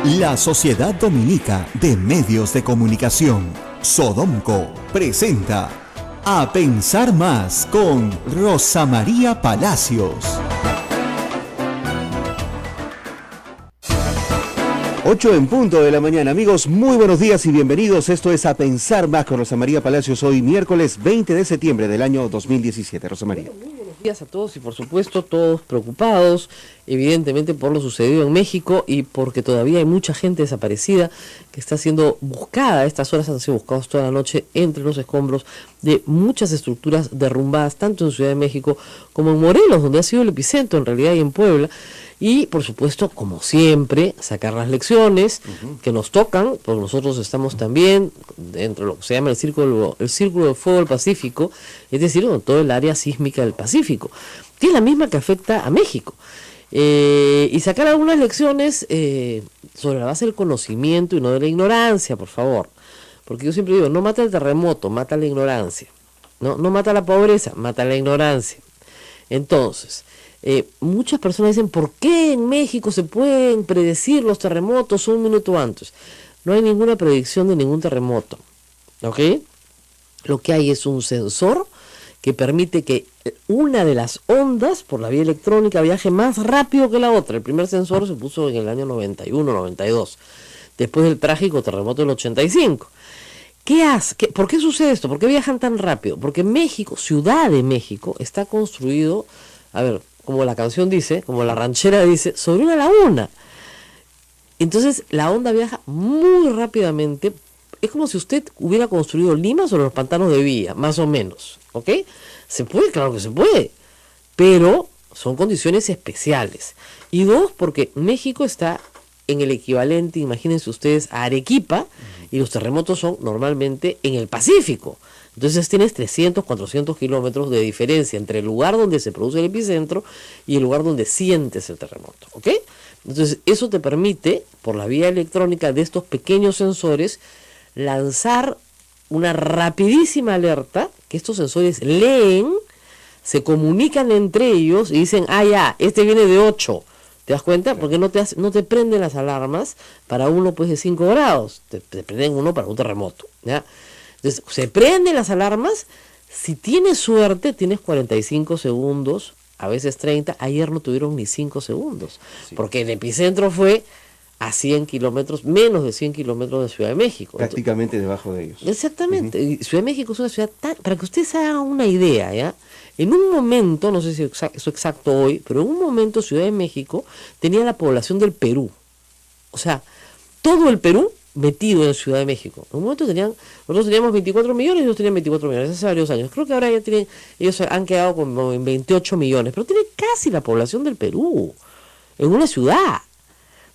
La Sociedad Dominica de Medios de Comunicación, Sodomco, presenta A Pensar Más con Rosa María Palacios. 8 en punto de la mañana, amigos, muy buenos días y bienvenidos. Esto es A Pensar Más con Rosa María Palacios, hoy miércoles 20 de septiembre del año 2017. Rosa María. Muy buenos días a todos y por supuesto todos preocupados, evidentemente por lo sucedido en México y porque todavía hay mucha gente desaparecida que está siendo buscada. A estas horas han sido buscados toda la noche entre los escombros de muchas estructuras derrumbadas, tanto en Ciudad de México como en Morelos, donde ha sido el epicentro en realidad, y en Puebla. Y, por supuesto, como siempre, sacar las lecciones que nos tocan, porque nosotros estamos también dentro de lo que se llama el Círculo de Fuego del Pacífico, es decir, en todo el área sísmica del Pacífico, que es la misma que afecta a México. Y sacar algunas lecciones sobre la base del conocimiento y no de la ignorancia, por favor. Porque yo siempre digo, no mata el terremoto, mata la ignorancia. No mata la pobreza, mata la ignorancia. Entonces, muchas personas dicen, ¿por qué en México se pueden predecir los terremotos un minuto antes? No hay ninguna predicción de ningún terremoto, ¿ok? Lo que hay es un sensor que permite que una de las ondas por la vía electrónica viaje más rápido que la otra. El primer sensor se puso en el año 91, 92, después del trágico terremoto del 85. ¿Qué hace? ¿Por qué sucede esto? ¿Por qué viajan tan rápido? Porque México, Ciudad de México, está construido, a ver, como la canción dice, como la ranchera dice, sobre una laguna. Entonces la onda viaja muy rápidamente. Es como si usted hubiera construido Lima sobre los pantanos de Villa, más o menos, ¿ok? Se puede, claro que se puede, pero son condiciones especiales. Y dos, porque México está en el equivalente, imagínense ustedes, a Arequipa, y los terremotos son normalmente en el Pacífico. Entonces tienes 300, 400 kilómetros de diferencia entre el lugar donde se produce el epicentro y el lugar donde sientes el terremoto, ¿ok? Entonces eso te permite, por la vía electrónica de estos pequeños sensores, lanzar una rapidísima alerta que estos sensores leen, se comunican entre ellos y dicen, ya, este viene de 8. ¿Te das cuenta? Porque no te prenden las alarmas para uno pues de 5 grados, te prenden uno para un terremoto, ¿ya? Entonces, se prenden las alarmas. Si tienes suerte, tienes 45 segundos, a veces 30. Ayer no tuvieron ni 5 segundos, sí, porque el epicentro fue a 100 kilómetros, menos de 100 kilómetros de Ciudad de México. Prácticamente debajo de ellos. Exactamente. Y Ciudad de México es una ciudad para que ustedes hagan una idea, ¿ya? En un momento, no sé si es exacto hoy, pero en un momento Ciudad de México tenía la población del Perú. O sea, todo el Perú metido en Ciudad de México. En un momento nosotros teníamos 24 millones y ellos tenían 24 millones hace varios años. Creo que ahora ellos han quedado como en 28 millones, pero tienen casi la población del Perú en una ciudad.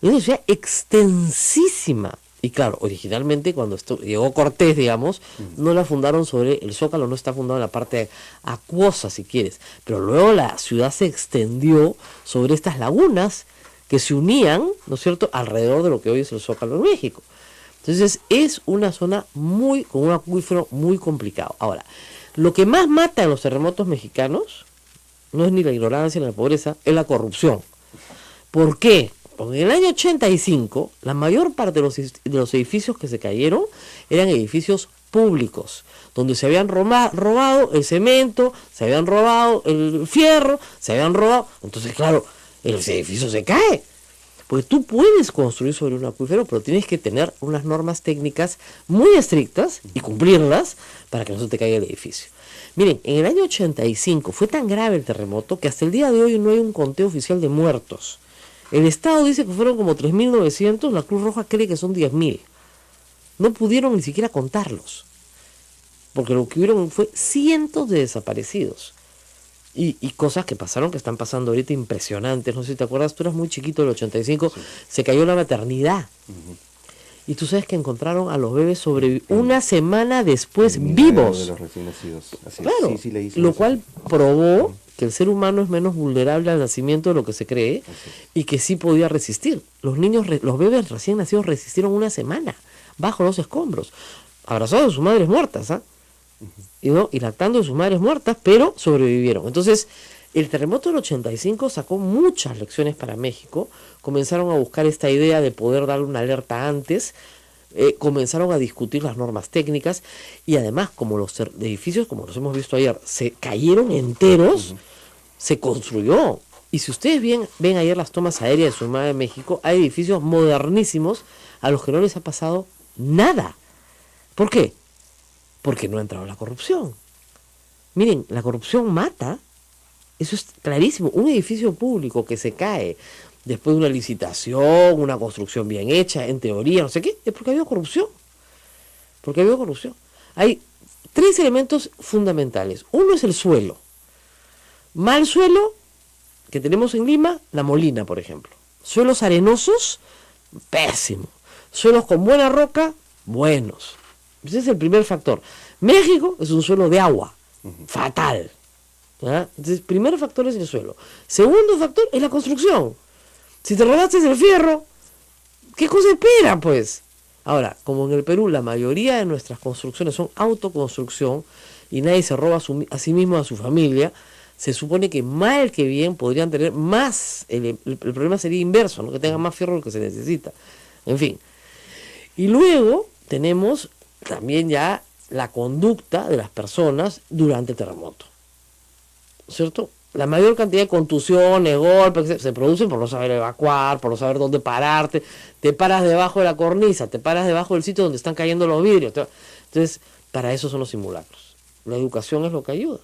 Es una ciudad extensísima. Y claro, originalmente cuando llegó Cortés, digamos, no la fundaron sobre el Zócalo, no está fundado en la parte acuosa, si quieres. Pero luego la ciudad se extendió sobre estas lagunas que se unían, ¿no es cierto?, alrededor de lo que hoy es el Zócalo en México. Entonces es una zona con un acuífero muy complicado. Ahora, lo que más mata en los terremotos mexicanos no es ni la ignorancia ni la pobreza, es la corrupción. ¿Por qué? Porque en el año 85, la mayor parte de los edificios que se cayeron eran edificios públicos, donde se habían robado el cemento, se habían robado el fierro, se habían robado. Entonces, claro, el edificio se cae. Porque tú puedes construir sobre un acuífero, pero tienes que tener unas normas técnicas muy estrictas y cumplirlas para que no se te caiga el edificio. Miren, en el año 85 fue tan grave el terremoto que hasta el día de hoy no hay un conteo oficial de muertos. El Estado dice que fueron como 3.900, la Cruz Roja cree que son 10.000. No pudieron ni siquiera contarlos, porque lo que hubieron fue cientos de desaparecidos. Y cosas que pasaron, que están pasando ahorita impresionantes. No sé si te acuerdas, tú eras muy chiquito del 85, sí. Se cayó la maternidad. Y tú sabes que encontraron a los bebés una semana después vivos. De los recién nacidos. Así claro, es. Sí, lo cual probó que el ser humano es menos vulnerable al nacimiento de lo que se cree y que sí podía resistir. Los bebés recién nacidos resistieron una semana bajo los escombros, abrazados de sus madres muertas, y lactando de sus madres muertas, pero sobrevivieron. Entonces, El terremoto del 85 sacó muchas lecciones para México. Comenzaron a buscar esta idea de poder darle una alerta antes. Comenzaron a discutir las normas técnicas. Y además, como los edificios, como los hemos visto ayer, se cayeron enteros, se construyó. Y si ustedes ven ayer las tomas aéreas de Ciudad de México, hay edificios modernísimos a los que no les ha pasado nada. ¿Por qué? Porque no ha entrado la corrupción. Miren, la corrupción mata. Eso es clarísimo. Un edificio público que se cae después de una licitación, una construcción bien hecha, en teoría, no sé qué, es porque ha habido corrupción. Porque ha habido corrupción. Hay 3 elementos fundamentales. Uno es el suelo. Mal suelo, que tenemos en Lima, La Molina, por ejemplo. Suelos arenosos, pésimo. Suelos con buena roca, buenos. Ese es el primer factor. México es un suelo de agua, fatal. ¿Ya? Entonces, primer factor es el suelo. Segundo factor es la construcción. Si te robaste el fierro, ¿qué cosa espera, pues? Ahora, como en el Perú la mayoría de nuestras construcciones son autoconstrucción y nadie se roba a sí mismo, a su familia, se supone que mal que bien podrían tener más, el problema sería inverso, ¿no? Que tengan más fierro del que se necesita. En fin. Y luego tenemos también ya la conducta de las personas durante el terremoto, ¿cierto? La mayor cantidad de contusiones, golpes, se producen por no saber evacuar, por no saber dónde pararte, te paras debajo de la cornisa, te paras debajo del sitio donde están cayendo los vidrios. Entonces, para eso son los simulacros. La educación es lo que ayuda.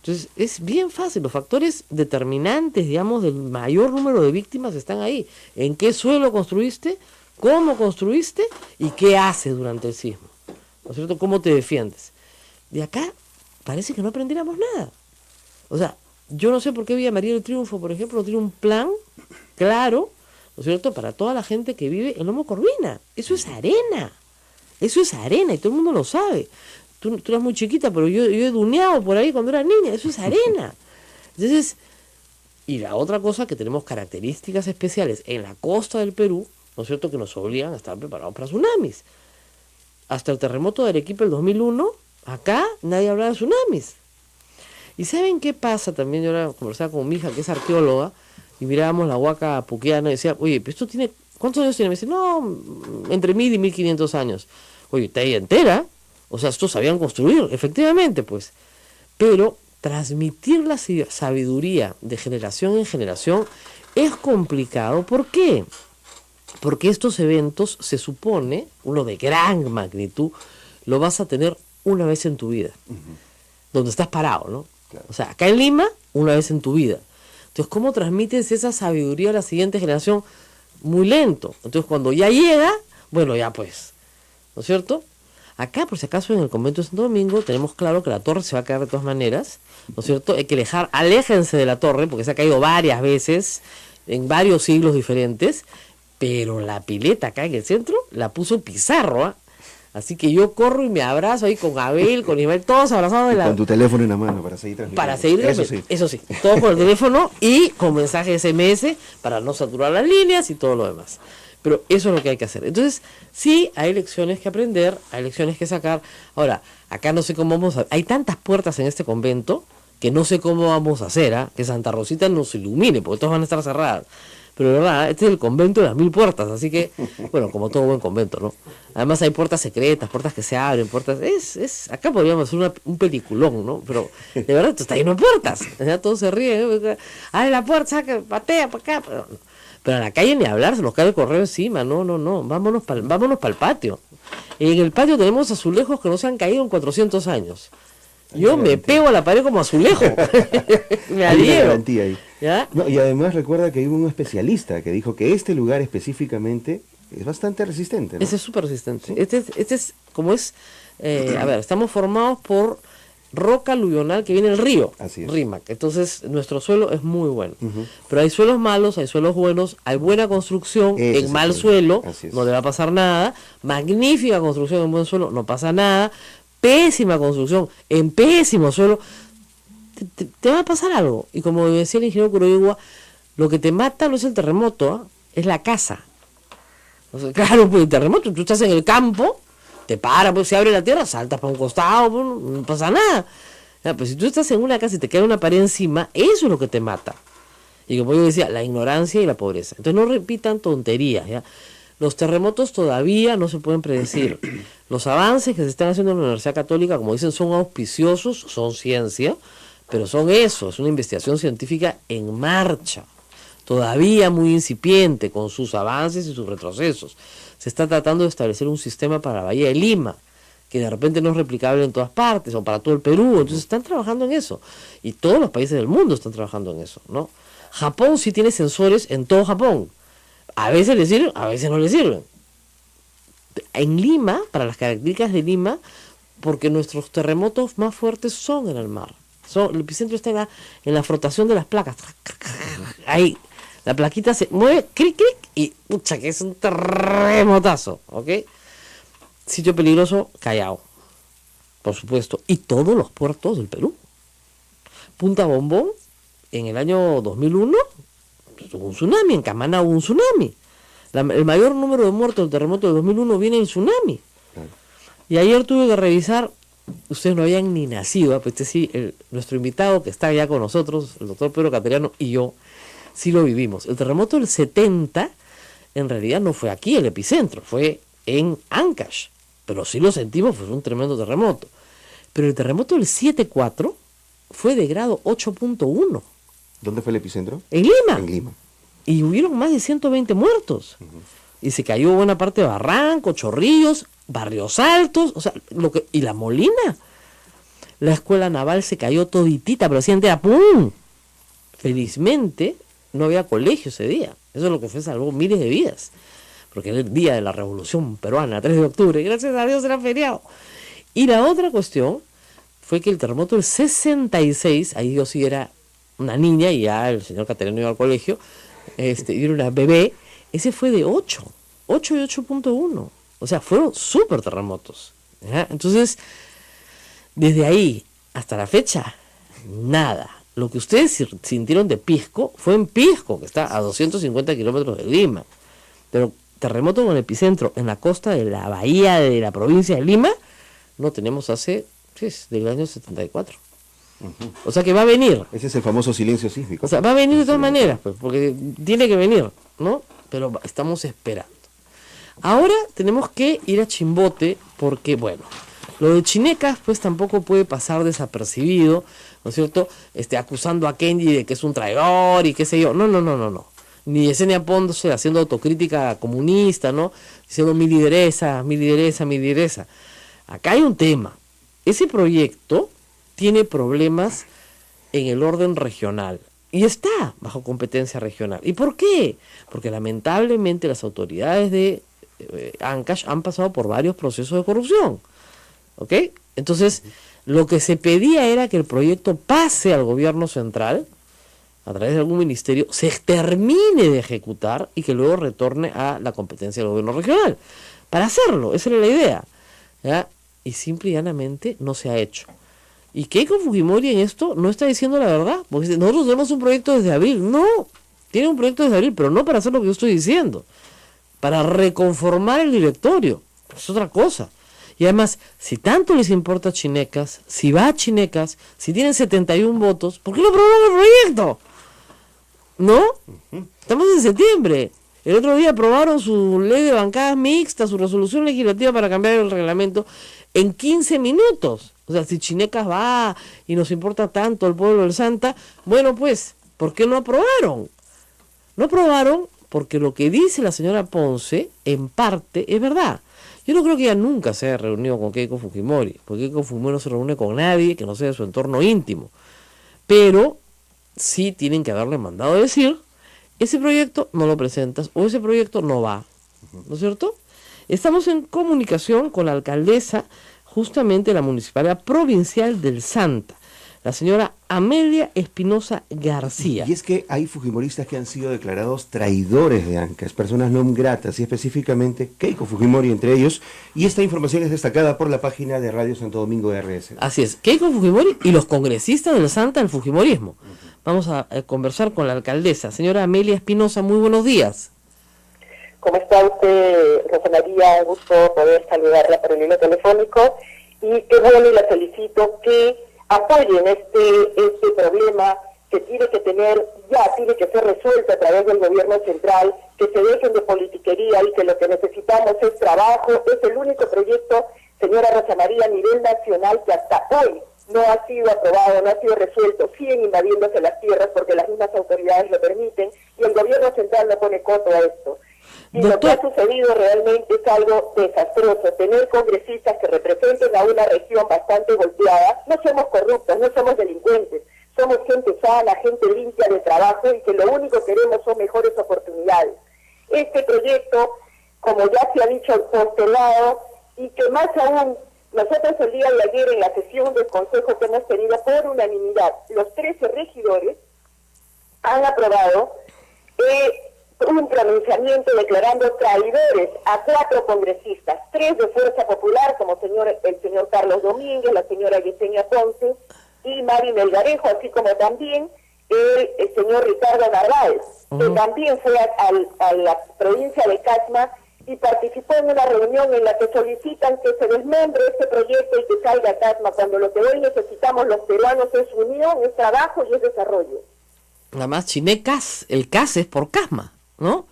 Entonces, es bien fácil, los factores determinantes, digamos, del mayor número de víctimas están ahí. ¿En qué suelo construiste? ¿Cómo construiste? ¿Y qué haces durante el sismo? ¿No es cierto? ¿Cómo te defiendes? De acá parece que no aprendiéramos nada. O sea, yo no sé por qué Villa María del Triunfo, por ejemplo, no tiene un plan claro, ¿no es cierto?, para toda la gente que vive en Lomo Corvina. Eso es arena. Eso es arena y todo el mundo lo sabe. Tú eras muy chiquita, pero yo he duneado por ahí cuando era niña. Eso es arena. Entonces, y la otra cosa, que tenemos características especiales en la costa del Perú, ¿no es cierto?, que nos obligan a estar preparados para tsunamis. Hasta el terremoto de Arequipa del 2001, acá nadie hablaba de tsunamis. ¿Y saben qué pasa también? Yo ahora conversaba con mi hija, que es arqueóloga, y mirábamos la Huaca Puquiana y decía, oye, ¿esto tiene cuántos años tiene? Me dice, no, entre 1000 y 1500 años. Oye, está ahí entera. O sea, estos sabían construir, efectivamente, pues. Pero transmitir la sabiduría de generación en generación es complicado. ¿Por qué? Porque estos eventos, se supone, uno de gran magnitud, lo vas a tener una vez en tu vida. Donde estás parado, ¿no? Claro. O sea, acá en Lima, una vez en tu vida. Entonces, ¿cómo transmites esa sabiduría a la siguiente generación? Muy lento. Entonces, cuando ya llega, bueno, ya pues, ¿no es cierto? Acá, por si acaso, en el convento de Santo Domingo, tenemos claro que la torre se va a caer de todas maneras, ¿no es cierto? Hay que aléjense de la torre, porque se ha caído varias veces, en varios siglos diferentes, pero la pileta acá en el centro la puso Pizarro, ¿eh? Así que yo corro y me abrazo ahí con Abel, con Ismael, todos abrazados de la... Con tu teléfono en la mano para seguir transmitiendo. Para seguir transmitiendo, eso sí, todos con el teléfono y con mensaje SMS para no saturar las líneas y todo lo demás. Pero eso es lo que hay que hacer. Entonces, sí, hay lecciones que aprender, hay lecciones que sacar. Ahora, acá no sé cómo vamos a... Hay tantas puertas en este convento que no sé cómo vamos a hacer, ¿eh? Que Santa Rosita nos ilumine, porque todas van a estar cerradas. Pero de verdad, este es el convento de las 1000 puertas, así que, bueno, como todo buen convento, ¿no? Además hay puertas secretas, puertas que se abren, puertas... acá podríamos hacer un peliculón, ¿no? Pero de verdad, esto está lleno de puertas. Ya todos se ríen, ¿eh? Abre la puerta, saca, patea para acá. Pero en la calle ni hablar, se nos cae el correo encima. No, vámonos para el patio. En el patio tenemos azulejos que no se han caído en 400 años. Yo me pego a la pared como azulejo. Me adhiero. ¿Ya? No, y además recuerda que hubo un especialista que dijo que este lugar específicamente es bastante resistente, ¿no? Este es súper resistente. ¿Sí? Este es como es... a ver, estamos formados por roca aluvional que viene del río. Así es. Rímac. Entonces, nuestro suelo es muy bueno. Pero hay suelos malos, hay suelos buenos, hay buena construcción en mal suelo, no le va a pasar nada. Magnífica construcción en buen suelo, no pasa nada. Pésima construcción en pésimo suelo, te va a pasar algo. Y como decía el ingeniero Curoigua, lo que te mata no es el terremoto, es la casa. O sea, claro, pues el terremoto, tú estás en el campo, te paras, pues se abre la tierra, saltas para un costado, pues, no pasa nada. Ya, pues si tú estás en una casa y te cae una pared encima, eso es lo que te mata. Y como yo decía, la ignorancia y la pobreza. Entonces no repitan tonterías, ¿ya? Los terremotos todavía no se pueden predecir. Los avances que se están haciendo en la Universidad Católica, como dicen, son auspiciosos, son ciencia, pero son eso, es una investigación científica en marcha, todavía muy incipiente, con sus avances y sus retrocesos. Se está tratando de establecer un sistema para la Bahía de Lima, que de repente no es replicable en todas partes, o para todo el Perú. Entonces están trabajando en eso. Y todos los países del mundo están trabajando en eso, ¿no? Japón sí tiene sensores en todo Japón. A veces les sirven, a veces no les sirven. En Lima, para las características de Lima, porque nuestros terremotos más fuertes son en el mar. El epicentro está en la frotación de las placas. Ahí, la plaquita se mueve, cric, cric, y pucha, que es un terremotazo, ¿ok? Sitio peligroso, Callao, por supuesto. Y todos los puertos del Perú. Punta Bombón, en el año 2001, hubo un tsunami. En Camaná hubo un tsunami. El mayor número de muertos del terremoto de 2001 viene del tsunami. Y ayer tuve que revisar, ustedes no habían ni nacido, pues sí, nuestro invitado que está allá con nosotros, el doctor Pedro Cateriano y yo, sí lo vivimos. El terremoto del 70, en realidad no fue aquí el epicentro, fue en Ancash, pero sí lo sentimos, fue un tremendo terremoto. Pero el terremoto del 7.4 fue de grado 8.1. ¿Dónde fue el epicentro? En Lima. En Lima. Y hubieron más de 120 muertos. Y se cayó buena parte de Barranco, Chorrillos, Barrios Altos, o sea, y La Molina. La escuela naval se cayó toditita, pero así entera, ¡pum! Felizmente no había colegio ese día. Eso es lo que fue, salvó miles de vidas. Porque era el día de la Revolución Peruana, 3 de octubre. Gracias a Dios era feriado. Y la otra cuestión fue que el terremoto del 66, ahí yo sí era una niña y ya el señor Cateriano iba al colegio, y era una bebé, ese fue de 8 y 8.1. O sea, fueron súper terremotos. ¿Ya? Entonces, desde ahí hasta la fecha, nada. Lo que ustedes sintieron de Pisco fue en Pisco, que está a 250 kilómetros de Lima. Pero terremoto con epicentro en la costa de la bahía de la provincia de Lima, no tenemos del año 74. O sea que va a venir. Ese es el famoso silencio sísmico. O sea, va a venir de todas maneras, pues, porque tiene que venir, ¿no? Pero estamos esperando. Ahora tenemos que ir a Chimbote, porque, bueno, lo de Chinecas, pues tampoco puede pasar desapercibido, ¿no es cierto? Acusando a Kenji de que es un traidor y qué sé yo. No. Ni Yesenia Ponce haciendo autocrítica comunista, ¿no? Diciendo mi lideresa. Acá hay un tema. Ese proyecto tiene problemas en el orden regional y está bajo competencia regional. ¿Y por qué? Porque lamentablemente las autoridades de Ancash han pasado por varios procesos de corrupción. ¿Ok? Entonces, lo que se pedía era que el proyecto pase al gobierno central a través de algún ministerio, se termine de ejecutar y que luego retorne a la competencia del gobierno regional. Para hacerlo, esa era la idea, ¿ya? Y simple y llanamente no se ha hecho. Y Keiko Fujimori en esto no está diciendo la verdad, porque dice, nosotros tenemos un proyecto desde abril. No, tiene un proyecto desde abril, pero no para hacer lo que yo estoy diciendo, para reconformar el directorio. Es otra cosa. Y además, si tanto les importa Chinecas, si va a Chinecas, si tienen 71 votos, ¿por qué no aprobaron el proyecto? ¿No? Estamos en septiembre. El otro día aprobaron su ley de bancadas mixtas, su resolución legislativa para cambiar el reglamento en 15 minutos. O sea, si Chinecas va y nos importa tanto el pueblo del Santa, bueno, pues, ¿por qué no aprobaron? No aprobaron porque lo que dice la señora Ponce, en parte, es verdad. Yo no creo que ella nunca se haya reunido con Keiko Fujimori, porque Keiko Fujimori no se reúne con nadie que no sea de su entorno íntimo. Pero sí tienen que haberle mandado a decir, ese proyecto no lo presentas o ese proyecto no va, ¿no es cierto? Estamos en comunicación con la alcaldesa justamente de la Municipalidad Provincial del Santa, la señora Amelia Espinosa García. Y es que hay fujimoristas que han sido declarados traidores de Ancash, personas no gratas, y específicamente Keiko Fujimori entre ellos, y esta información es destacada por la página de Radio Santo Domingo de RS. Así es, Keiko Fujimori y los congresistas del Santa del Fujimorismo. Vamos a conversar con la alcaldesa, señora Amelia Espinosa, muy buenos días. ¿Cómo está usted, Rosa María? Gusto poder saludarla por el hilo telefónico. Y qué bueno, y la felicito que apoyen este problema que tiene que tiene que ser resuelto a través del gobierno central, que se dejen de politiquería y que lo que necesitamos es trabajo. Es el único proyecto, señora Rosa María, a nivel nacional que hasta hoy no ha sido aprobado, no ha sido resuelto. Siguen invadiéndose las tierras porque las mismas autoridades lo permiten y el gobierno central no pone coto a esto. Y lo que ha sucedido realmente es algo desastroso. Tener congresistas que representen a una región bastante golpeada. No somos corruptos, no somos delincuentes. Somos gente sana, gente limpia de trabajo y que lo único que queremos son mejores oportunidades. Este proyecto, como ya se ha dicho, postulado, y que más aún, nosotros el día de ayer en la sesión del Consejo que hemos tenido por unanimidad, los 13 regidores han aprobado un pronunciamiento declarando traidores a 4 congresistas, 3 de Fuerza Popular, como el señor Carlos Domínguez, la señora Yesenia Ponce y Mari Melgarejo, así como también el señor Ricardo Narváez, que también fue a la provincia de Casma y participó en una reunión en la que solicitan que se desmembre este proyecto y que salga a Casma, cuando lo que hoy necesitamos los peruanos es unión, es trabajo y es desarrollo. Nada más Chinecas, el CAS es por Casma, ¿no?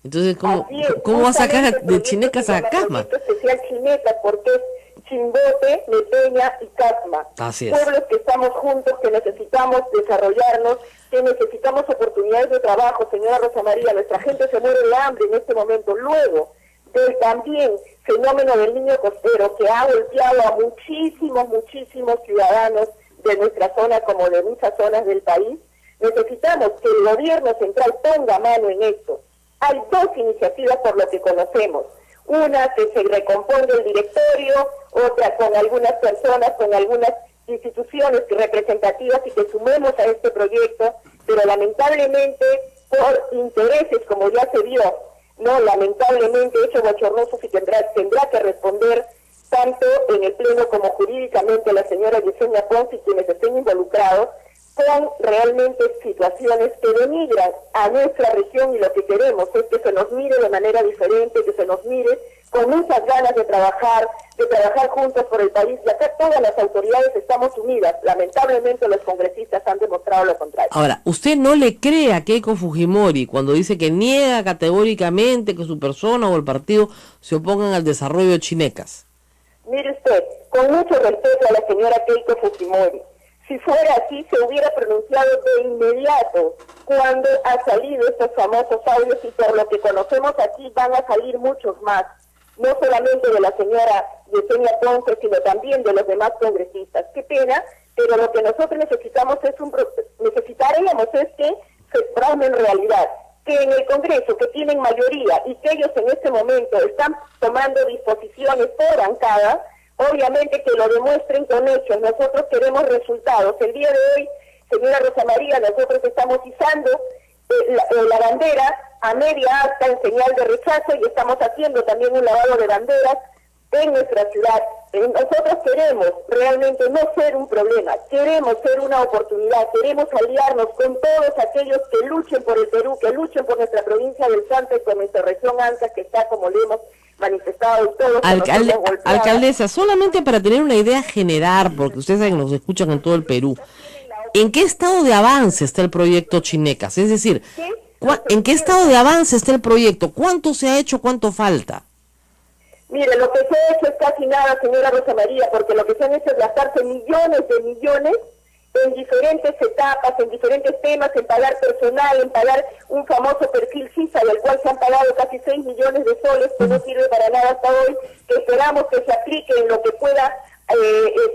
Entonces, ¿cómo va a sacar de Chinecas a Casma? Especial Chinecas, porque es Chimbote, Meteña y Casma. Así es. Pueblos que estamos juntos, que necesitamos desarrollarnos, que necesitamos oportunidades de trabajo, señora Rosa María. Nuestra gente se muere de hambre en este momento. Luego del también fenómeno del niño costero, que ha golpeado a muchísimos ciudadanos de nuestra zona como de muchas zonas del país, necesitamos que el gobierno central ponga mano en esto. Hay 2 iniciativas por lo que conocemos. Una, que se recomponga el directorio, otra con algunas personas, con algunas instituciones representativas y que sumemos a este proyecto, pero lamentablemente por intereses, como ya se vio, no lamentablemente hecho bochornoso, y tendrá que responder tanto en el Pleno como jurídicamente la señora Yesenia Ponce y quienes estén involucrados, con realmente situaciones que denigran a nuestra región, y lo que queremos es que se nos mire de manera diferente, que se nos mire con muchas ganas de trabajar juntos por el país, y acá todas las autoridades estamos unidas. Lamentablemente los congresistas han demostrado lo contrario. Ahora, ¿usted no le cree a Keiko Fujimori cuando dice que niega categóricamente que su persona o el partido se opongan al desarrollo de Chinecas? Mire usted, con mucho respeto a la señora Keiko Fujimori, si fuera así, se hubiera pronunciado de inmediato cuando ha salido estos famosos audios, y por lo que conocemos aquí van a salir muchos más, no solamente de la señora Yesenia Ponce, sino también de los demás congresistas. Qué pena, pero lo que nosotros necesitaríamos es que se plasme en realidad, que en el Congreso, que tienen mayoría y que ellos en este momento están tomando disposiciones por bancada, obviamente que lo demuestren con hechos. Nosotros queremos resultados. El día de hoy, señora Rosa María, nosotros estamos izando la bandera a media asta en señal de rechazo, y estamos haciendo también un lavado de banderas en nuestra ciudad. Nosotros queremos realmente no ser un problema, queremos ser una oportunidad, queremos aliarnos con todos aquellos que luchen por el Perú, que luchen por nuestra provincia del Santa y por nuestra región Anca, que está, como le hemos manifestado todos. Alcaldesa, solamente para tener una idea general, porque ustedes saben que nos escuchan en todo el Perú, ¿en qué estado de avance está el proyecto Chinecas? Es decir, ¿en qué estado de avance está el proyecto? ¿Cuánto se ha hecho? ¿Cuánto falta? Mire, lo que se ha hecho es casi nada, señora Rosa María, porque lo que se han hecho es gastarse millones de millones en diferentes etapas, en diferentes temas, en pagar personal, en pagar un famoso perfil CISA, del cual se han pagado casi 6 millones de soles, que no sirve para nada hasta hoy, que esperamos que se aplique en lo que pueda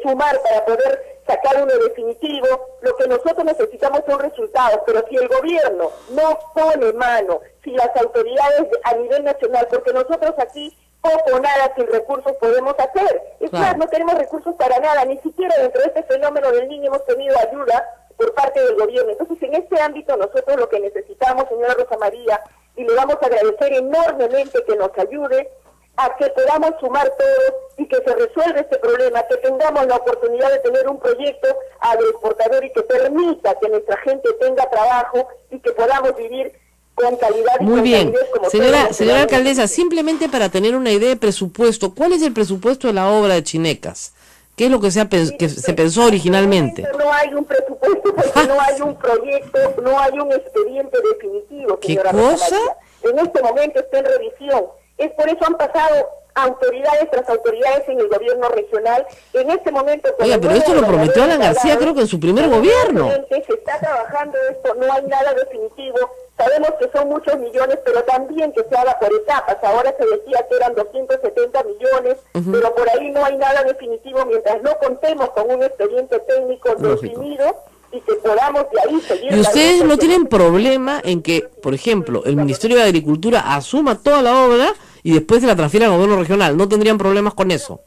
sumar para poder sacar uno definitivo. Lo que nosotros necesitamos son resultados, pero si el gobierno no pone mano, si las autoridades a nivel nacional, porque nosotros aquí poco o nada sin recursos podemos hacer. Es más, no tenemos recursos para nada, ni siquiera dentro de este fenómeno del niño hemos tenido ayuda por parte del gobierno. Entonces, en este ámbito nosotros lo que necesitamos, señora Rosa María, y le vamos a agradecer enormemente que nos ayude a que podamos sumar todos y que se resuelva este problema, que tengamos la oportunidad de tener un proyecto agroexportador y que permita que nuestra gente tenga trabajo y que podamos vivir con calidad y muy con bien, como señora alcaldesa, simplemente para tener una idea de presupuesto, ¿cuál es el presupuesto de la obra de Chinecas? ¿Qué es lo que que se pensó originalmente? No hay un presupuesto porque no hay un proyecto, no hay un expediente definitivo, señora ¿Qué Rosa cosa? María. En este momento está en revisión. Es por eso han pasado autoridades tras autoridades en el gobierno regional. En este momento... Oiga, pero esto lo prometió Alan García, creo que en su primer gobierno. Se está trabajando esto, no hay nada definitivo. Sabemos que son muchos millones, pero también que se haga por etapas. Ahora se decía que eran 270 millones, pero por ahí no hay nada definitivo mientras no contemos con un expediente técnico definido y que podamos de ahí seguir. ¿Y ustedes no tienen problema en que, por ejemplo, el Ministerio de Agricultura asuma toda la obra y después se la transfiera al gobierno regional? ¿No tendrían problemas con eso?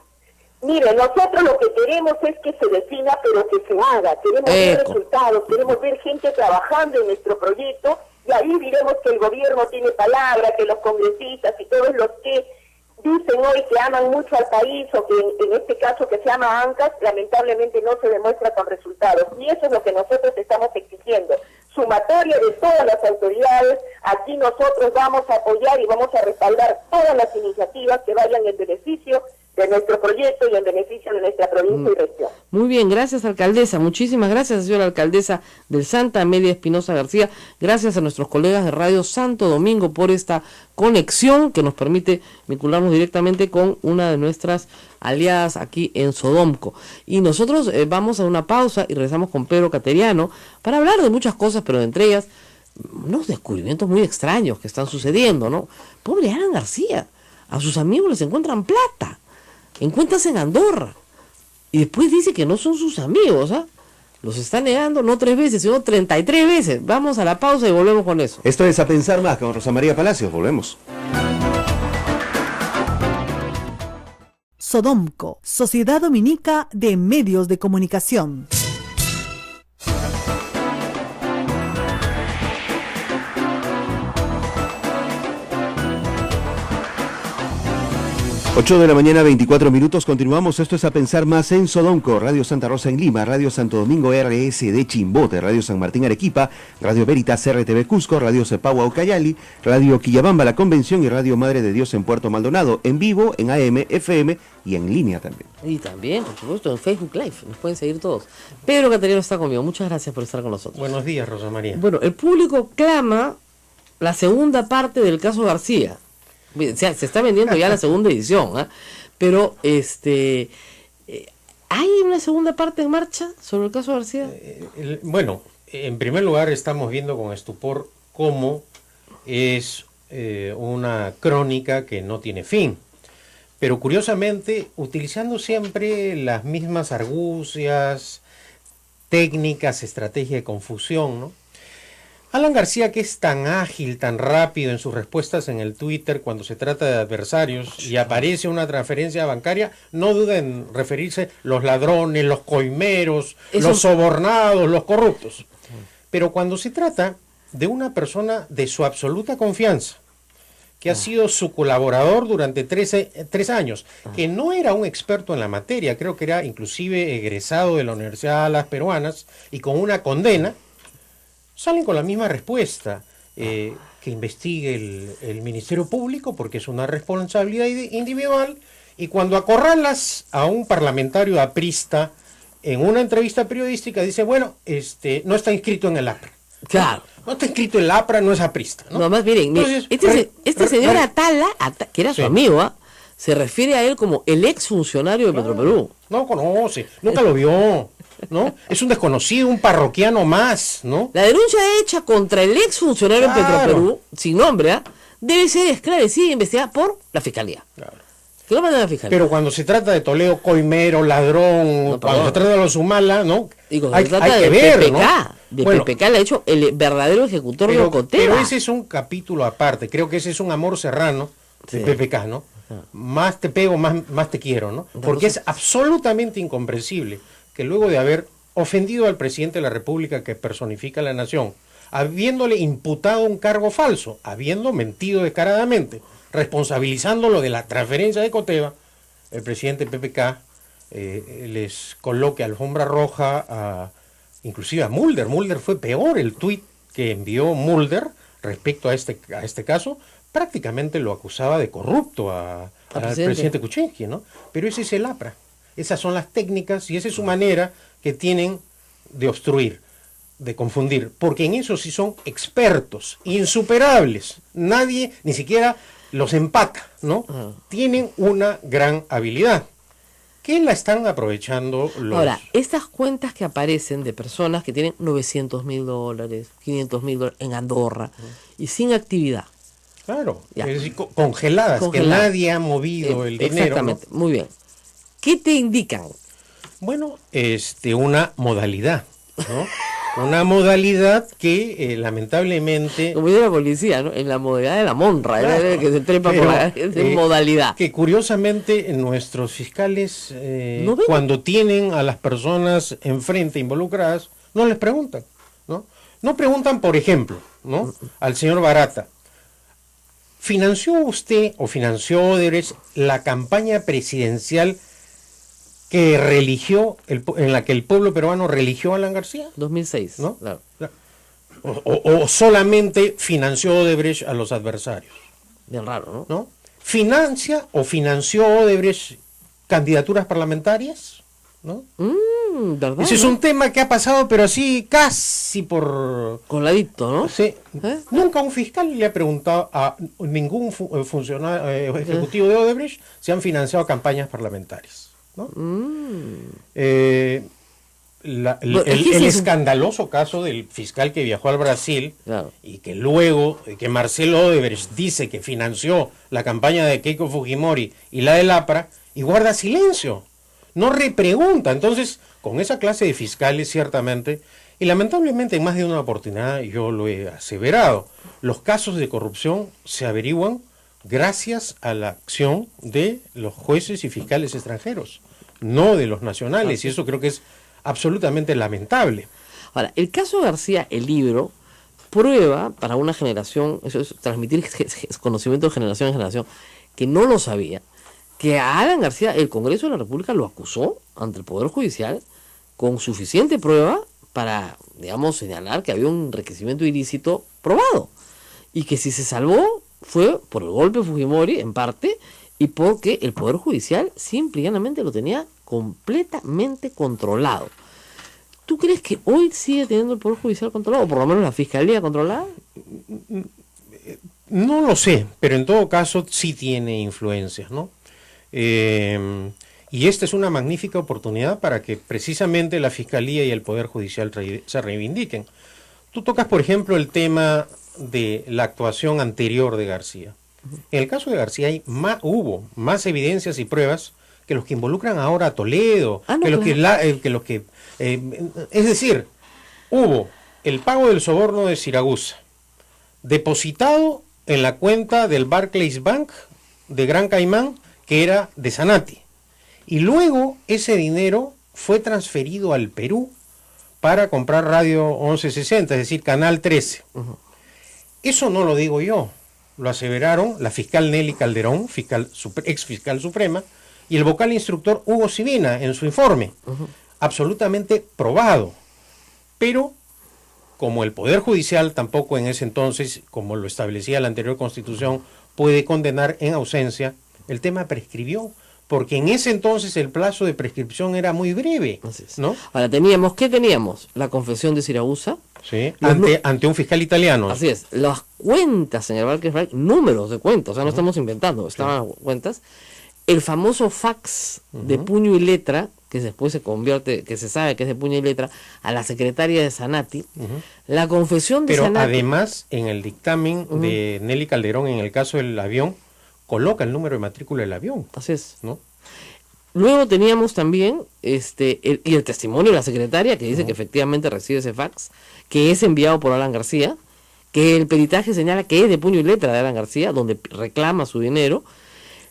Mire, nosotros lo que queremos es que se defina, pero que se haga. Queremos ver resultados, queremos ver gente trabajando en nuestro proyecto, y ahí diremos que el gobierno tiene palabra, que los congresistas y todos los que dicen hoy que aman mucho al país, o que en este caso que se llama ANCAS, lamentablemente no se demuestra con resultados. Y eso es lo que nosotros estamos exigiendo. Sumatoria de todas las autoridades, aquí nosotros vamos a apoyar y vamos a respaldar todas las iniciativas que vayan en beneficio de nuestro proyecto y en beneficio de nuestra provincia y región. Muy bien, gracias, alcaldesa. Muchísimas gracias, señora alcaldesa del Santa, Amelia Espinosa García. Gracias a nuestros colegas de Radio Santo Domingo por esta conexión que nos permite vincularnos directamente con una de nuestras aliadas aquí en Sodomco. Y nosotros vamos a una pausa y regresamos con Pedro Cateriano para hablar de muchas cosas, pero entre ellas unos descubrimientos muy extraños que están sucediendo, ¿no? Pobre Alan García, a sus amigos les encuentran plata en cuentas en Andorra, y después dice que no son sus amigos, ¿ah? Los está negando no 3 veces, sino 33 veces. Vamos a la pausa y volvemos con eso. Esto es A Pensar Más con Rosa María Palacios. Volvemos. Sodomco, Sociedad Dominica de Medios de Comunicación. 8 de la mañana, 24 minutos. Continuamos. Esto es A Pensar Más en Sodomco, Radio Santa Rosa en Lima, Radio Santo Domingo RS de Chimbote, Radio San Martín Arequipa, Radio Veritas RTV Cusco, Radio Cepagua Ucayali, Radio Quillabamba La Convención y Radio Madre de Dios en Puerto Maldonado, en vivo, en AM, FM y en línea también. Y también, por supuesto, en Facebook Live, nos pueden seguir todos. Pedro Cateriano está conmigo, muchas gracias por estar con nosotros. Buenos días, Rosa María. Bueno, el público clama la segunda parte del caso García. O sea, se está vendiendo ya la segunda edición, ¿eh? Pero ¿hay una segunda parte en marcha sobre el caso García? Bueno, en primer lugar estamos viendo con estupor cómo es una crónica que no tiene fin, pero curiosamente utilizando siempre las mismas argucias, técnicas, estrategia de confusión, ¿no? Alan García, que es tan ágil, tan rápido en sus respuestas en el Twitter cuando se trata de adversarios y aparece una transferencia bancaria, no duda en referirse los ladrones, los coimeros, los sobornados, los corruptos. Pero cuando se trata de una persona de su absoluta confianza, que ha sido su colaborador durante 3 años, que no era un experto en la materia, creo que era inclusive egresado de la Universidad de las Peruanas y con una condena, salen con la misma respuesta, que investigue el Ministerio Público porque es una responsabilidad individual, y cuando acorralas a un parlamentario aprista en una entrevista periodística dice, bueno, no está inscrito en el APRA. Claro. No está inscrito en el APRA, no es aprista, ¿no? No, más miren, Entonces, este señor Atala, que era su amigo, se refiere a él como el ex funcionario de Petroperú. No conoce, nunca lo vio, ¿no? Es un desconocido, un parroquiano más, ¿no? La denuncia hecha contra el ex funcionario de Petroperú, sin nombre, debe ser esclarecida e investigada por la Fiscalía. Claro. Que lo manden a la Fiscalía. Pero cuando se trata de Toledo coimero, ladrón, cuando se trata de los Humala, ¿no? Y cuando se trata de ver, PPK, ¿no? de Bueno, PPK le ha hecho el verdadero ejecutor de Ocoteva. Pero ese es un capítulo aparte, creo que ese es un amor serrano de PPK, ¿no? Más te pego, más te quiero, ¿no? Porque es absolutamente incomprensible que luego de haber ofendido al presidente de la República que personifica a la nación, habiéndole imputado un cargo falso, habiendo mentido descaradamente, responsabilizándolo de la transferencia de Ocoteva, el presidente PPK les coloque alfombra roja inclusive a Mulder. Mulder fue peor, el tuit que envió Mulder respecto a este caso, prácticamente lo acusaba de corrupto al presidente Kuczynski, ¿no? Pero ese es el APRA. Esas son las técnicas y esa es su manera que tienen de obstruir, de confundir, porque en eso sí son expertos, insuperables. Nadie, ni siquiera los empata, ¿no? Tienen una gran habilidad. ¿Qué la están aprovechando los...? Ahora, estas cuentas que aparecen de personas que tienen $900.000, $500.000 en Andorra y sin actividad. Claro, Ya. es decir, congeladas, que nadie ha movido el dinero. Exactamente, muy bien. ¿Qué te indican? Bueno, una modalidad, ¿no? Una modalidad que lamentablemente... Como dice la policía, ¿no? En la modalidad de la monra, Claro, ¿eh? Que se trepa por la modalidad. Que curiosamente nuestros fiscales, ¿No ven? cuando tienen a las personas enfrente involucradas, no les preguntan, ¿no? No preguntan, por ejemplo, ¿no? Al señor Barata, ¿financió usted o financió Odebrecht la campaña presidencial que en la que el pueblo peruano religió a Alan García? 2006, ¿No? Claro. O solamente financió Odebrecht a los adversarios, Bien raro, ¿no? ¿no? ¿Financia o financió Odebrecht candidaturas parlamentarias? ¿No? ¿Verdad? Ese es un tema que ha pasado, pero así casi por... Coladito, ¿no? Sí. ¿Eh? Nunca un fiscal le ha preguntado a ningún funcionario ejecutivo de Odebrecht si han financiado campañas parlamentarias, ¿no? El escandaloso caso del fiscal que viajó al Brasil, Claro. y que luego, que Marcelo Odebrecht dice que financió la campaña de Keiko Fujimori y la del APRA, y guarda silencio, no repregunta. Entonces, con esa clase de fiscales, ciertamente, y lamentablemente en más de una oportunidad yo lo he aseverado, los casos de corrupción se averiguan gracias a la acción de los jueces y fiscales extranjeros, no de los nacionales, y eso creo que es absolutamente lamentable. Ahora, el caso García, el libro, prueba para una generación, eso es transmitir conocimiento de generación en generación, que no lo sabía, que a Alan García el Congreso de la República lo acusó ante el Poder Judicial con suficiente prueba para, digamos, señalar que había un enriquecimiento ilícito probado, y que si se salvó fue por el golpe de Fujimori, en parte, y porque el Poder Judicial simple y llanamente lo tenía completamente controlado. ¿Tú crees que hoy sigue teniendo el Poder Judicial controlado, o por lo menos la Fiscalía controlada? No lo sé, pero en todo caso sí tiene influencias, ¿no? Y esta es una magnífica oportunidad para que precisamente la Fiscalía y el Poder Judicial se reivindiquen. Tú tocas, por ejemplo, el tema de la actuación anterior de García. En el caso de García hubo más evidencias y pruebas que los que involucran ahora a Toledo, es decir, hubo el pago del soborno de Siragusa, depositado en la cuenta del Barclays Bank de Gran Caimán, que era de Sanati, y luego ese dinero fue transferido al Perú para comprar Radio 1160, es decir, Canal 13. Eso no lo digo yo, lo aseveraron la fiscal Nelly Calderón, ex fiscal suprema, y el vocal instructor Hugo Sibina en su informe, absolutamente probado. Pero como el Poder Judicial tampoco en ese entonces, como lo establecía la anterior Constitución, puede condenar en ausencia, el tema prescribió, porque en ese entonces el plazo de prescripción era muy breve, ¿no? Ahora, ¿qué teníamos? La confesión de Siragusa. Sí, ante un fiscal italiano. Así es, las cuentas en el Barclays Bank, números de cuentas, o sea, no estamos inventando, estaban las cuentas. El famoso fax de puño y letra, que después se convierte, que se sabe que es de puño y letra, a la secretaria de Sanati. La confesión de Sanati. Pero además, en el dictamen de Nelly Calderón, en el caso del avión, coloca el número de matrícula del avión. Así es. ¿No? Luego teníamos también el testimonio de la secretaria que dice que efectivamente recibe ese fax, que es enviado por Alan García, que el peritaje señala que es de puño y letra de Alan García, donde reclama su dinero.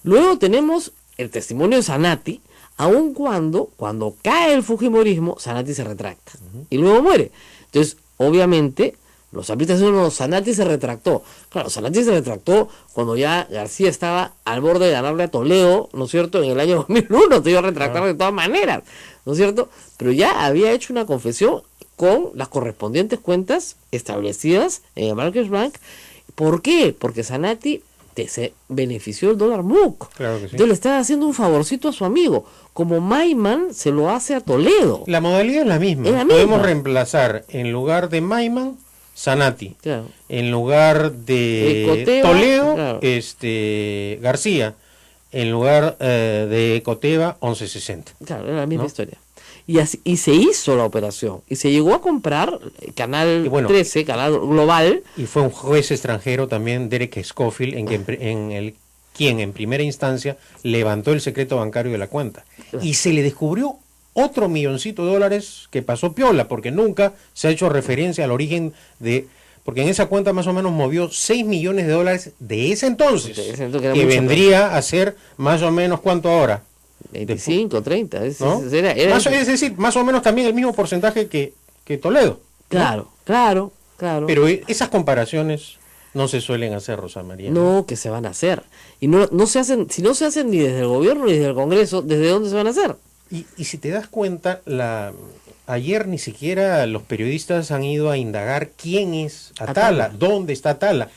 Luego tenemos el testimonio de Sanati, aun cuando cae el fujimorismo, Sanati se retracta y luego muere. Entonces, obviamente, los apristas dicen, no, Sanati se retractó. Claro, Sanati se retractó cuando ya García estaba al borde de ganarle a Toledo, ¿no es cierto?, en el año 2001, te iba a retractar de todas maneras, ¿no es cierto? Pero ya había hecho una confesión con las correspondientes cuentas establecidas en el Barclays Bank. ¿Por qué? Porque Sanati se benefició el dólar MUC. Claro que sí. Entonces le está haciendo un favorcito a su amigo, como Maiman se lo hace a Toledo. La modalidad es la misma. Es la Podemos misma. reemplazar en lugar de Maiman, Sanati. Claro. En lugar de Coteva, Toledo, claro. García. En lugar de Coteva, 1160. Claro, era la misma ¿No? historia. Y, así, y se hizo la operación. Y se llegó a comprar Canal Y bueno, 13, Canal Global. Y fue un juez extranjero también, Derek Scofield, quien en primera instancia levantó el secreto bancario de la cuenta. Y se le descubrió otro milloncito de dólares que pasó piola, porque nunca se ha hecho referencia al origen de... Porque en esa cuenta más o menos movió 6 millones de dólares de ese entonces, De ese entonces, que era que mucho, vendría a ser más o menos, ¿cuánto ahora? 25, 30. ¿No? Era Es decir, más o menos también el mismo porcentaje que Toledo. claro, claro, claro. Pero esas comparaciones no se suelen hacer, Rosa María. No, que se van a hacer. Y no se hacen, si no se hacen ni desde el gobierno ni desde el Congreso, ¿desde dónde se van a hacer? Y si te das cuenta, ayer ni siquiera los periodistas han ido a indagar quién es Atala, dónde está Atala.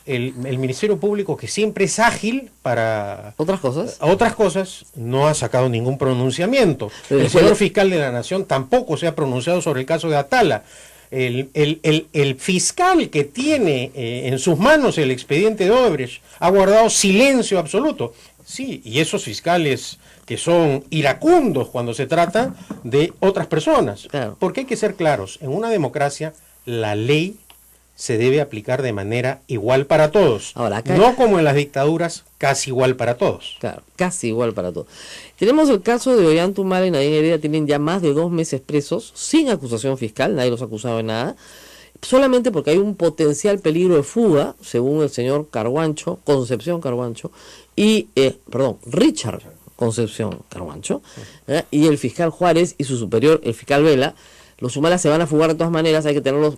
El Ministerio Público, que siempre es ágil para ¿Otras cosas? otras cosas, no ha sacado ningún pronunciamiento. Pero El después señor de- fiscal de la Nación tampoco se ha pronunciado sobre el caso de Atala. El fiscal que tiene en sus manos el expediente de Odebrecht ha guardado silencio absoluto. Sí, y esos fiscales que son iracundos cuando se trata de otras personas. Claro. Porque hay que ser claros, en una democracia la ley se debe aplicar de manera igual para todos. Ahora, acá- no como en las dictaduras, casi igual para todos. Claro, casi igual para todos. Tenemos el caso de Ollantumala y Nadine Heredia, tienen ya más de 2 meses presos, sin acusación fiscal, nadie los ha acusado de nada, solamente porque hay un potencial peligro de fuga, según el señor Carguancho, Concepción Carguancho, y, Richard Concepción Carguancho, y el fiscal Juárez y su superior, el fiscal Vela. Los humanas se van a fugar de todas maneras, hay que tenerlos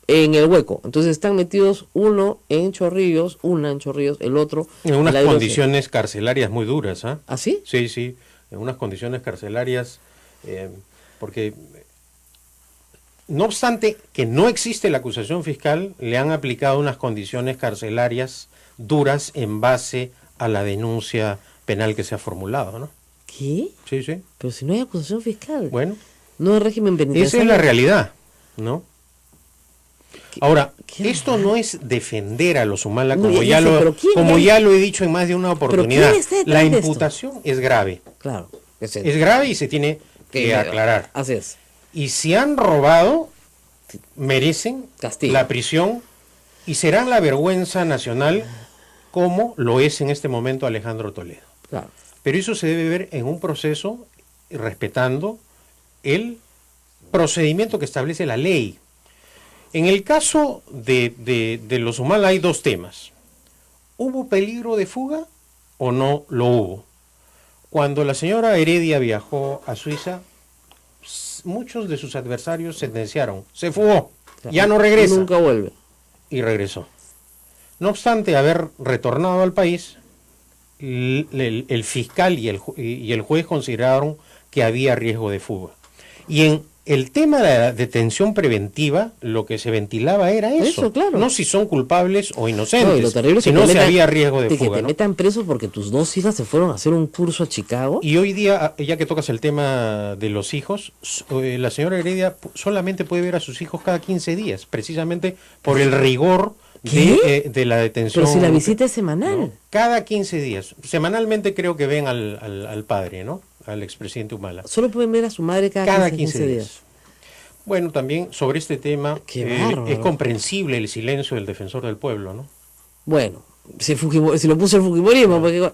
en el hueco. Entonces están metidos una en Chorrillos, el otro En unas la de los- condiciones carcelarias muy duras, ¿ah? ¿Ah, sí? Sí, sí, en unas condiciones carcelarias, porque no obstante que no existe la acusación fiscal, le han aplicado unas condiciones carcelarias duras en base a la denuncia penal que se ha formulado, ¿no? ¿Qué? Sí, sí. Pero si no hay acusación fiscal. Bueno, No hay régimen penitenciario. esa es la realidad, ¿no? Ahora, qué esto no es defender a los Humala, No, como, ya sé, pero ¿quién como es? ya lo he dicho en más de una oportunidad. ¿quién está detrás La de esto? imputación es grave. Claro. Es grave y se tiene que aclarar. Así es. Y si han robado, merecen Castigo. la prisión y serán la vergüenza nacional como lo es en este momento Alejandro Toledo. Claro. Pero eso se debe ver en un proceso respetando el procedimiento que establece la ley. En el caso de los Humala hay dos temas. ¿Hubo peligro de fuga o no lo hubo? Cuando la señora Heredia viajó a Suiza, muchos de sus adversarios sentenciaron. Se fugó, Claro. ya no regresa. Y nunca vuelve. Y regresó. No obstante haber retornado al país, el fiscal y el juez consideraron que había riesgo de fuga. Y en el tema de la detención preventiva, lo que se ventilaba era eso. Eso, claro. No si son culpables o No, y inocentes, lo terrible es que sino te si metan- había riesgo de que fuga. te ¿no? metan presos porque tus 2 hijas se fueron a hacer un curso a Chicago. Y hoy día, ya que tocas el tema de los hijos, la señora Heredia solamente puede ver a sus hijos cada 15 días, precisamente por el rigor de la detención. Pero si la visita es semanal. ¿no? Cada 15 días. Semanalmente creo que ven al padre, ¿no? Al expresidente Humala. Solo pueden ver a su madre cada 15 días. Bueno, también sobre este tema Qué bárbaro. es comprensible el silencio del defensor del pueblo, ¿no? Bueno, si lo puso el Fujimorismo, porque...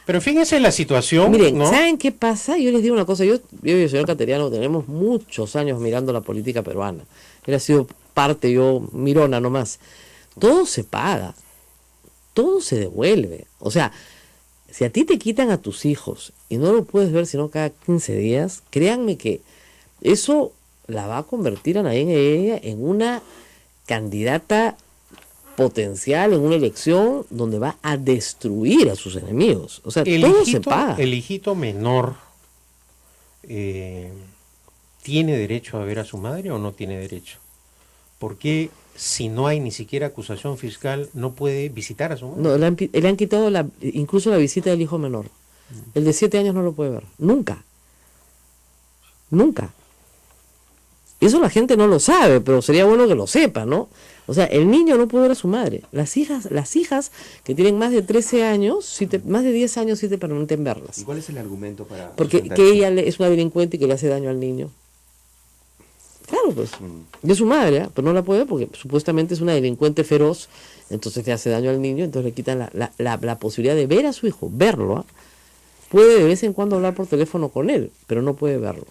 Pero en fin, esa es la situación, Miren, ¿no? ¿saben qué pasa? Yo les digo una cosa, yo y el señor Cateriano tenemos muchos años mirando la política peruana. Él ha sido parte, yo mirona nomás. Todo se paga, todo se devuelve. O sea, si a ti te quitan a tus hijos y no lo puedes ver sino cada 15 días, créanme que eso la va a convertir a Nadine Heredia en una candidata potencial en una elección donde va a destruir a sus enemigos. O sea, todo se paga. El hijito menor ¿tiene derecho a ver a su madre o no tiene derecho? ¿Por qué si no hay ni siquiera acusación fiscal, no puede visitar a su madre. No, le han quitado incluso la visita del hijo menor. El de 7 años no lo puede ver. Nunca. Nunca. Eso la gente no lo sabe, pero sería bueno que lo sepa, ¿no? O sea, el niño no puede ver a su madre. Las hijas que tienen más de 13 años, más de 10 años, sí te permiten verlas. ¿Y cuál es el argumento para...? Porque que ella es una delincuente y que le hace daño al niño. Claro, pues. Y es su madre, ¿eh? Pero no la puede ver porque supuestamente es una delincuente feroz, entonces le hace daño al niño, entonces le quitan la posibilidad de ver a su hijo, verlo, ¿eh? Puede de vez en cuando hablar por teléfono con él, pero no puede verlo.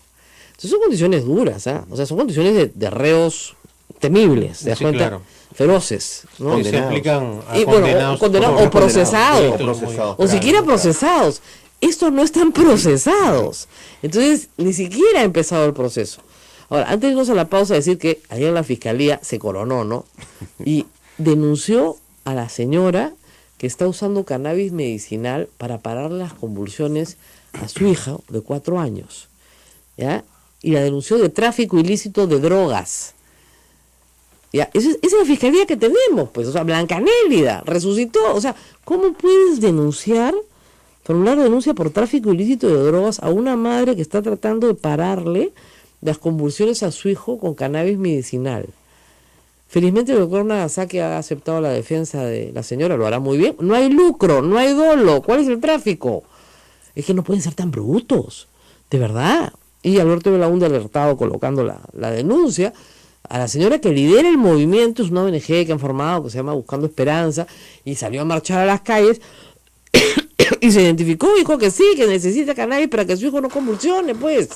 Entonces son condiciones duras, ¿eh? O sea, son condiciones de reos temibles, ¿te das cuenta? Claro. Feroces, ¿no? Que se aplican a condenados o procesados, o siquiera procesados. Estos no están procesados. Entonces, ni siquiera ha empezado el proceso. Ahora, antes de irnos a la pausa, decir que ayer la fiscalía se coronó, ¿no? Y denunció a la señora que está usando cannabis medicinal para parar las convulsiones a su hija de 4 años, ¿ya? Y la denunció de tráfico ilícito de drogas. Ya, esa es la fiscalía que tenemos, pues, o sea, Blancanélida resucitó, o sea, ¿cómo puedes formular denuncia por tráfico ilícito de drogas a una madre que está tratando de pararle las convulsiones a su hijo con cannabis medicinal? Felizmente el doctor Nagasaki ha aceptado la defensa de la señora, lo hará muy bien. No hay lucro, no hay dolo, ¿cuál es el tráfico? Es que no pueden ser tan brutos, de verdad. Y Alberto Belaúnde alertado colocando la denuncia a la señora que lidera el movimiento, es una ONG que han formado, que se llama Buscando Esperanza, y salió a marchar a las calles, y se identificó, dijo que sí, que necesita cannabis para que su hijo no convulsione, pues.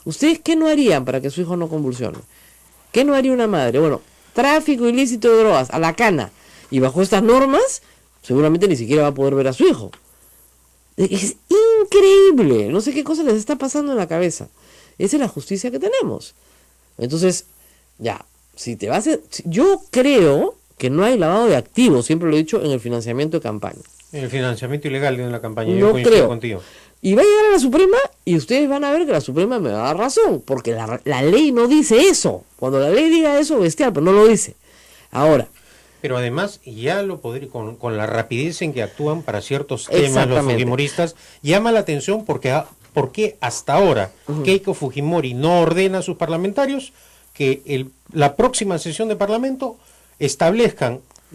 ¿Ustedes qué no harían para que su hijo no convulsione? ¿Qué no haría una madre? Bueno, tráfico ilícito de drogas, a la cana, y bajo estas normas, seguramente ni siquiera va a poder ver a su hijo. Es increíble, no sé qué cosa les está pasando en la cabeza. Esa es la justicia que tenemos. Entonces, ya, yo creo que no hay lavado de activos, siempre lo he dicho, en el financiamiento de campaña. El financiamiento ilegal de la campaña, no yo coincido creo. Contigo. Y va a llegar a la Suprema y ustedes van a ver que la Suprema me va a dar razón, porque la ley no dice eso. Cuando la ley diga eso, bestial, pero no lo dice. Ahora. Pero además, ya lo podría, con la rapidez en que actúan para ciertos temas los fujimoristas, llama la atención porque hasta ahora Keiko Fujimori no ordena a sus parlamentarios que la próxima sesión de Parlamento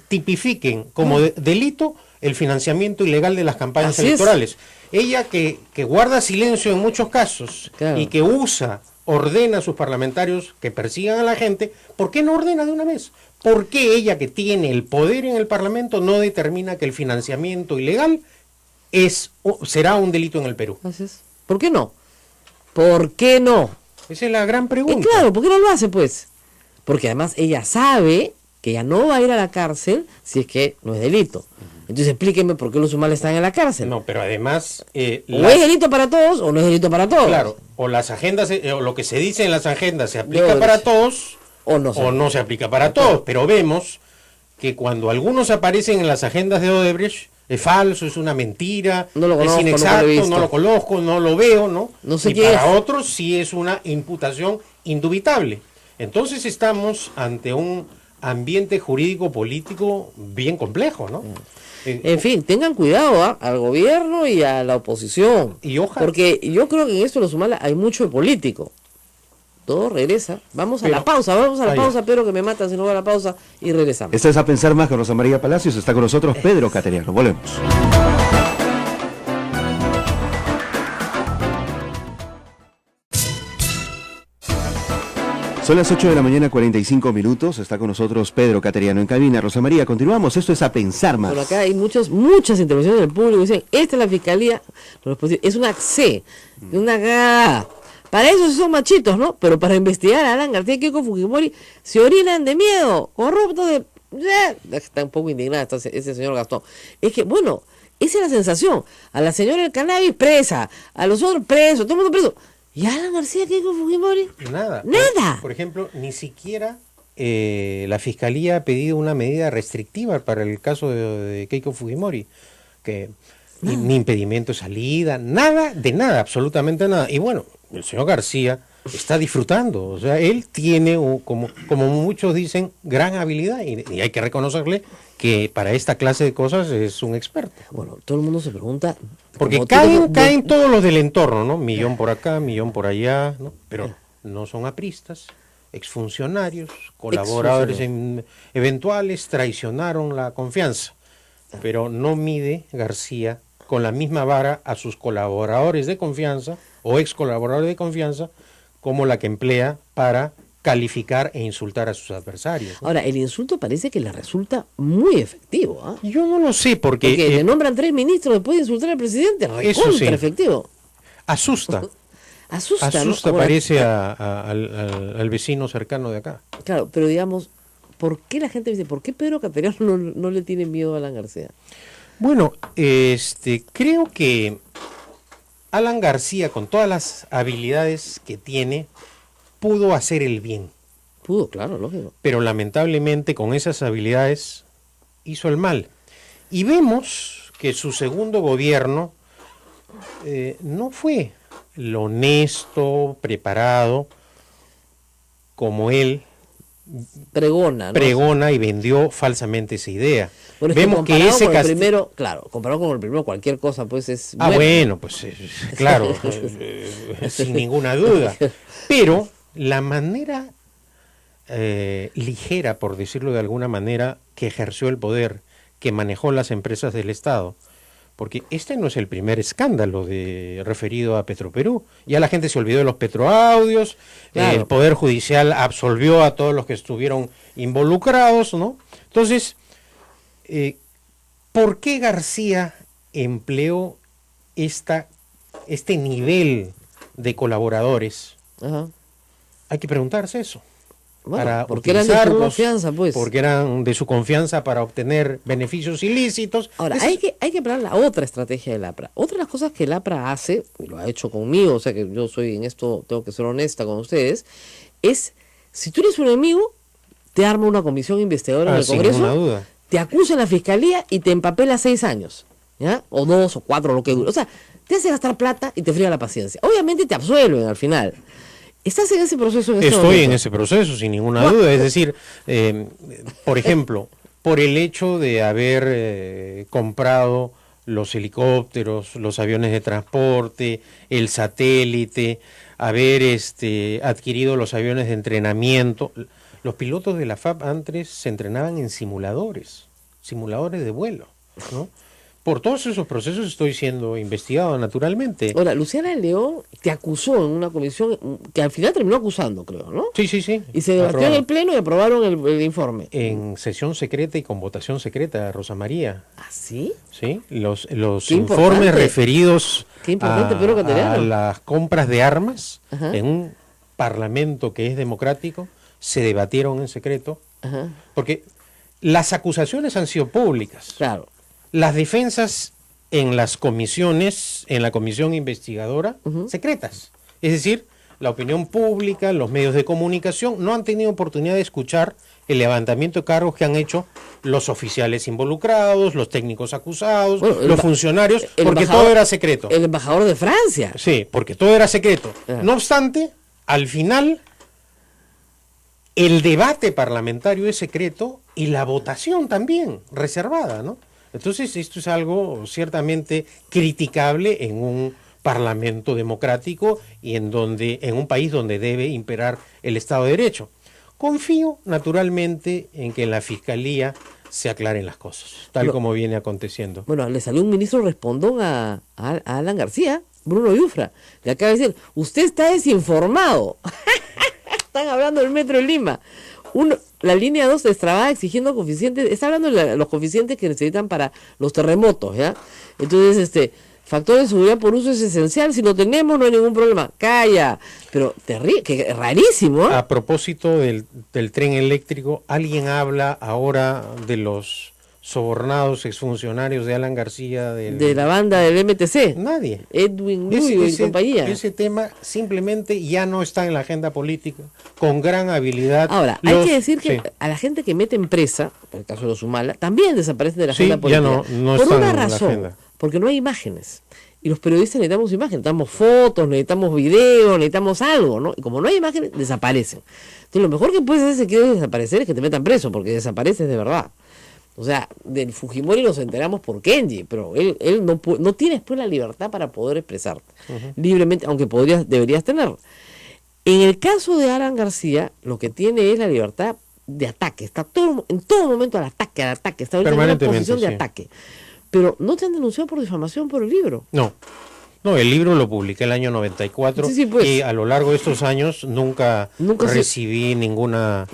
tipifiquen como delito el financiamiento ilegal de las campañas electorales. Ella que guarda silencio en muchos casos, claro, y que ordena a sus parlamentarios que persigan a la gente, ¿por qué no ordena de una vez? ¿Por qué ella, que tiene el poder en el Parlamento, no determina que el financiamiento ilegal será un delito en el Perú? Así es. ¿Por qué no? ¿Por qué no? Esa es la gran pregunta. Claro, ¿por qué no lo hace, pues? Porque además ella sabe que ella no va a ir a la cárcel si es que no es delito. Entonces explíqueme por qué los humanos están en la cárcel. No, pero además... o es delito para todos o no es delito para todos. Claro, o las agendas, o lo que se dice en las agendas se aplica para todos o no se aplica para todos. Pero vemos que cuando algunos aparecen en las agendas de Odebrecht, es falso, es una mentira, es inexacto, no lo conozco, no lo veo, ¿no? No sé qué es. Y para otros sí es una imputación indubitable. Entonces estamos ante un ambiente jurídico político bien complejo, ¿no? En fin, tengan cuidado al gobierno y a la oposición. Y ojalá. Porque yo creo que en esto de los humanos hay mucho de político. Todo regresa. Vamos a la pausa, Pedro, que me matan si no voy a la pausa, y regresamos. Esto es A Pensar Más con Rosa María Palacios. Está con nosotros Pedro Cateriano. Volvemos. Son las 8 de la mañana, 45 minutos. Está con nosotros Pedro Cateriano en cabina. Rosa María, continuamos. Esto es A Pensar Más. Bueno, acá hay muchas intervenciones del público. Dicen, esta es la fiscalía. Es una C, una G. Para eso son machitos, ¿no? Pero para investigar a Alan García y Keiko Fujimori se orinan de miedo, corruptos de... Está un poco indignado ese señor Gastón. Es que, bueno, esa es la sensación. A la señora del cannabis presa, a los otros presos, todo el mundo preso. ¿Y Alan García, Keiko Fujimori? Nada. Nada. Por ejemplo, ni siquiera la Fiscalía ha pedido una medida restrictiva para el caso de Keiko Fujimori. Que ni impedimento de salida, nada, absolutamente nada. Y bueno, el señor García está disfrutando. O sea, él tiene, como muchos dicen, gran habilidad y hay que reconocerle que para esta clase de cosas es un experto. Bueno, todo el mundo se pregunta... Porque caen todos los del entorno, ¿no? Millón por acá, millón por allá, ¿no? Pero no son apristas, exfuncionarios, colaboradores eventuales, traicionaron la confianza. Pero no mide García con la misma vara a sus colaboradores de confianza o ex colaboradores de confianza como la que emplea para calificar e insultar a sus adversarios, ¿no? Ahora, el insulto parece que le resulta muy efectivo, ¿ah? Yo no lo sé porque le nombran 3 ministros después de insultar al presidente, recontra efectivo. Asusta. Asusta, ¿no? Ahora, Parece al vecino cercano de acá. Claro, pero digamos, ¿por qué la gente dice, por qué Pedro Cateriano no le tiene miedo a Alan García? Bueno, creo que Alan García, con todas las habilidades que tiene, pudo hacer el bien. Pudo, claro, lógico. Pero lamentablemente con esas habilidades hizo el mal. Y vemos que su segundo gobierno no fue lo honesto, preparado, como él pregona y vendió falsamente esa idea. Bueno, vemos que ese con el primero, claro, comparado con el primero, cualquier cosa pues es claro, sin ninguna duda. Pero la manera ligera, por decirlo de alguna manera, que ejerció el poder, que manejó las empresas del Estado, porque este no es el primer escándalo referido a Petroperú. Ya la gente se olvidó de los petroaudios, claro. El Poder Judicial absolvió a todos los que estuvieron involucrados, ¿no? Entonces, ¿por qué García empleó este nivel de colaboradores? Ajá. Hay que preguntarse eso. Bueno, porque eran de su confianza, pues. Porque eran de su confianza para obtener beneficios ilícitos. Ahora, hay que hablar la otra estrategia del APRA. Otra de las cosas que el APRA hace, y lo ha hecho conmigo, o sea que yo soy en esto, tengo que ser honesta con ustedes, es, si tú eres un enemigo, te arma una comisión investigadora en el Congreso, sin ninguna duda. Te acusa en la fiscalía y te empapela 6 años, ¿ya? O 2 o 4, lo que dure. O sea, te hace gastar plata y te fría la paciencia. Obviamente te absuelven al final. ¿Estás en ese proceso? Estoy en ese proceso, sin ninguna duda. Es decir, por ejemplo, por el hecho de haber comprado los helicópteros, los aviones de transporte, el satélite, haber adquirido los aviones de entrenamiento. Los pilotos de la FAP antes se entrenaban en simuladores de vuelo, ¿no? Por todos esos procesos estoy siendo investigado naturalmente. Ahora, Luciana León te acusó en una comisión que al final terminó acusando, creo, ¿no? Sí. Y se debatió en el Pleno y aprobaron el informe. En sesión secreta y con votación secreta, Rosa María. ¿Ah, sí? Sí, los informes referidos a las compras de armas. Ajá. En un parlamento que es democrático se debatieron en secreto. Ajá. Porque las acusaciones han sido públicas. Claro. Las defensas en las comisiones, en la comisión investigadora, secretas. Es decir, la opinión pública, los medios de comunicación no han tenido oportunidad de escuchar el levantamiento de cargos que han hecho los oficiales involucrados, los técnicos acusados, los funcionarios, porque todo era secreto. El embajador de Francia. Sí, porque todo era secreto. No obstante, al final, el debate parlamentario es secreto y la votación también, reservada, ¿no? Entonces esto es algo ciertamente criticable en un parlamento democrático y en un país donde debe imperar el Estado de Derecho. Confío naturalmente en que en la Fiscalía se aclaren las cosas, tal como viene aconteciendo. Bueno, le salió un ministro respondón a Alan García, Bruno Yufra, le acaba de decir, usted está desinformado. Están hablando del metro de Lima. La línea 2 destrabada exigiendo coeficientes, está hablando de los coeficientes que necesitan para los terremotos, ¿ya? Entonces, factor de seguridad por uso es esencial, si lo tenemos no hay ningún problema. Calla, pero que es rarísimo, ¿eh? A propósito del tren eléctrico, ¿alguien habla ahora de los sobornados exfuncionarios de Alan García? De la banda del MTC. Nadie. Edwin Rubio y compañía. Ese tema simplemente ya no está en la agenda política, con gran habilidad. Ahora, hay que decir que a la gente que mete en presa, en el caso de los Humala, también desaparecen de la agenda política. Ya no por están una en razón, la agenda. Porque no hay imágenes. Y los periodistas necesitamos imagen, necesitamos fotos, necesitamos videos, necesitamos algo, ¿no? Y como no hay imágenes, desaparecen. Entonces lo mejor que puedes hacer si quieres desaparecer es que te metan preso, porque desapareces de verdad. O sea, del Fujimori nos enteramos por Kenji, pero él no tiene después la libertad para poder expresarte libremente, aunque deberías tener. En el caso de Alan García, lo que tiene es la libertad de ataque. Está en todo momento al ataque, está ahorita en una posición de ataque. Pero no te han denunciado por difamación por el libro. No, el libro lo publiqué el año 94 pues, y a lo largo de estos años nunca recibí ninguna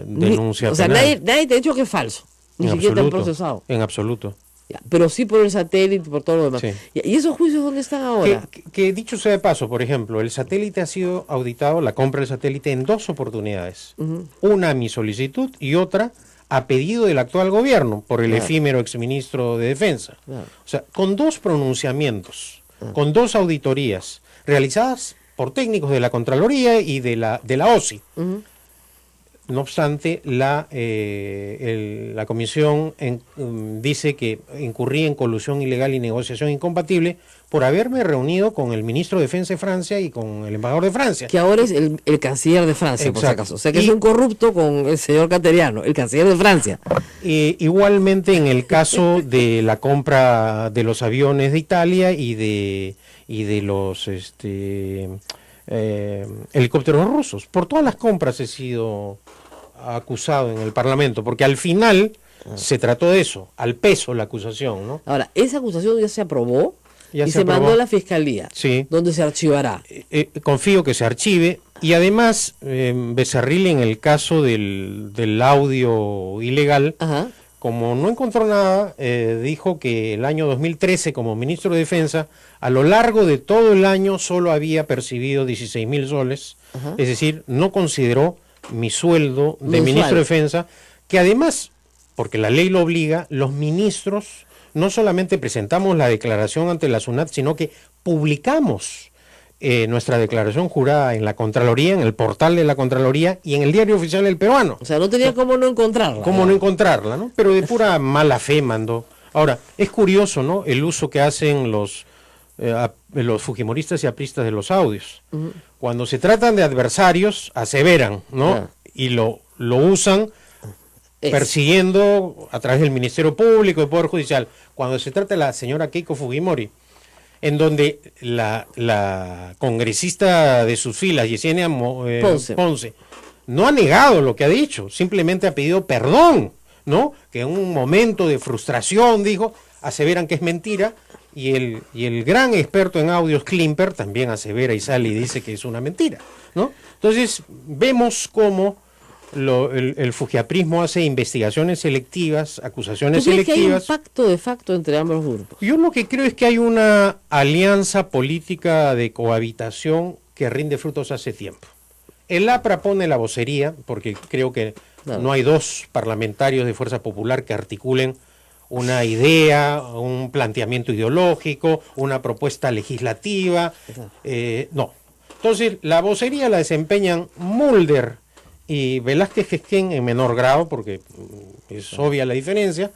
denuncia o sea, penal. nadie te ha dicho que es falso. Ni siquiera te han procesado. En absoluto. Ya, pero sí por el satélite, por todo lo demás. Sí. ¿Y esos juicios dónde están ahora? Que dicho sea de paso, por ejemplo, el satélite ha sido auditado, la compra del satélite, en 2 oportunidades. Una a mi solicitud y otra a pedido del actual gobierno por el efímero exministro de Defensa. O sea, con 2 pronunciamientos, con 2 auditorías realizadas por técnicos de la Contraloría y de la OSI. No obstante, la comisión dice que incurrí en colusión ilegal y negociación incompatible por haberme reunido con el ministro de Defensa de Francia y con el embajador de Francia. Que ahora es el canciller de Francia, Exacto. por si acaso. O sea que es un corrupto con el señor Cateriano, el canciller de Francia. Igualmente en el caso de la compra de los aviones de Italia y de los helicópteros rusos. Por todas las compras he sido acusado en el Parlamento, porque al final se trató de eso, al peso la acusación, ¿no? Ahora, esa acusación ya se aprobó Ya y se se aprobó. mandó a la Fiscalía, Sí. donde se archivará. Confío que se archive, y además Becerril, en el caso del audio ilegal, como no encontró nada, dijo que el año 2013, como ministro de Defensa, a lo largo de todo el año solo había percibido 16.000 soles, es decir, no consideró mi sueldo de mensual. ministro de Defensa, que además, porque la ley lo obliga, los ministros no solamente presentamos la declaración ante la SUNAT, sino que publicamos nuestra declaración jurada en la Contraloría, en el portal de la Contraloría y en el Diario Oficial del Peruano. O sea, no tenía cómo no encontrarla. ¿Cómo no encontrarla, no? Pero de pura mala fe mandó. Ahora, es curioso, ¿no?, el uso que hacen los fujimoristas y apristas de los audios. Cuando se tratan de adversarios, aseveran, ¿no? Y lo usan persiguiendo a través del Ministerio Público y Poder Judicial. Cuando se trata de la señora Keiko Fujimori, en donde la congresista de sus filas, Yesenia Ponce, no ha negado lo que ha dicho, simplemente ha pedido perdón, ¿no? Que en un momento de frustración, dijo, aseveran que es mentira, y el gran experto en audios, Klimper, también asevera y sale y dice que es una mentira, ¿no? Entonces, vemos cómo el fujiaprismo hace investigaciones selectivas, acusaciones ¿Tú crees que hay un selectivas. pacto de facto entre ambos grupos? Yo lo que creo es que hay una alianza política de cohabitación que rinde frutos hace tiempo. El APRA pone la vocería, porque creo que no hay 2 parlamentarios de Fuerza Popular que articulen una idea, un planteamiento ideológico, una propuesta legislativa. No. Entonces, la vocería la desempeñan Mulder y Velázquez Gesquén en menor grado, porque es obvia la diferencia,